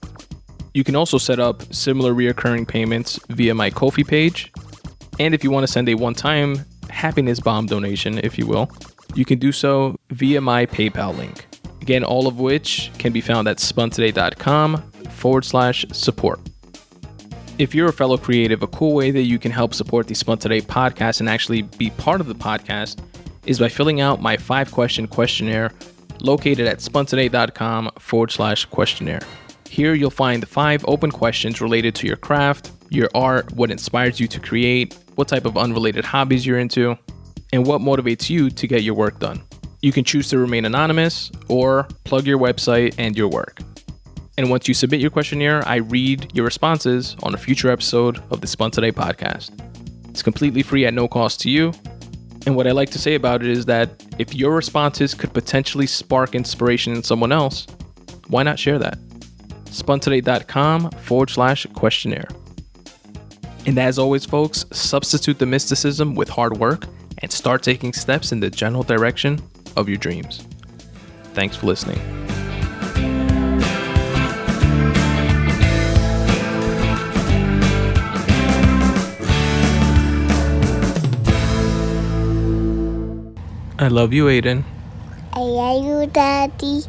You can also set up similar reoccurring payments via my Ko-fi page. And if you want to send a one-time happiness bomb donation, if you will, you can do so via my PayPal link. Again, all of which can be found at spuntoday.com/support. If you're a fellow creative, a cool way that you can help support the Spun Today podcast and actually be part of the podcast is by filling out my 5-question questionnaire located at spuntoday.com/questionnaire. Here you'll find 5 open questions related to your craft, your art, what inspires you to create, what type of unrelated hobbies you're into, and what motivates you to get your work done. You can choose to remain anonymous or plug your website and your work. And once you submit your questionnaire, I read your responses on a future episode of the Spun Today podcast. It's completely free at no cost to you. And what I like to say about it is that if your responses could potentially spark inspiration in someone else, why not share that? spuntoday.com/questionnaire. And as always, folks, substitute the mysticism with hard work and start taking steps in the general direction of your dreams. Thanks for listening. I love you, Aiden. I love you, Daddy.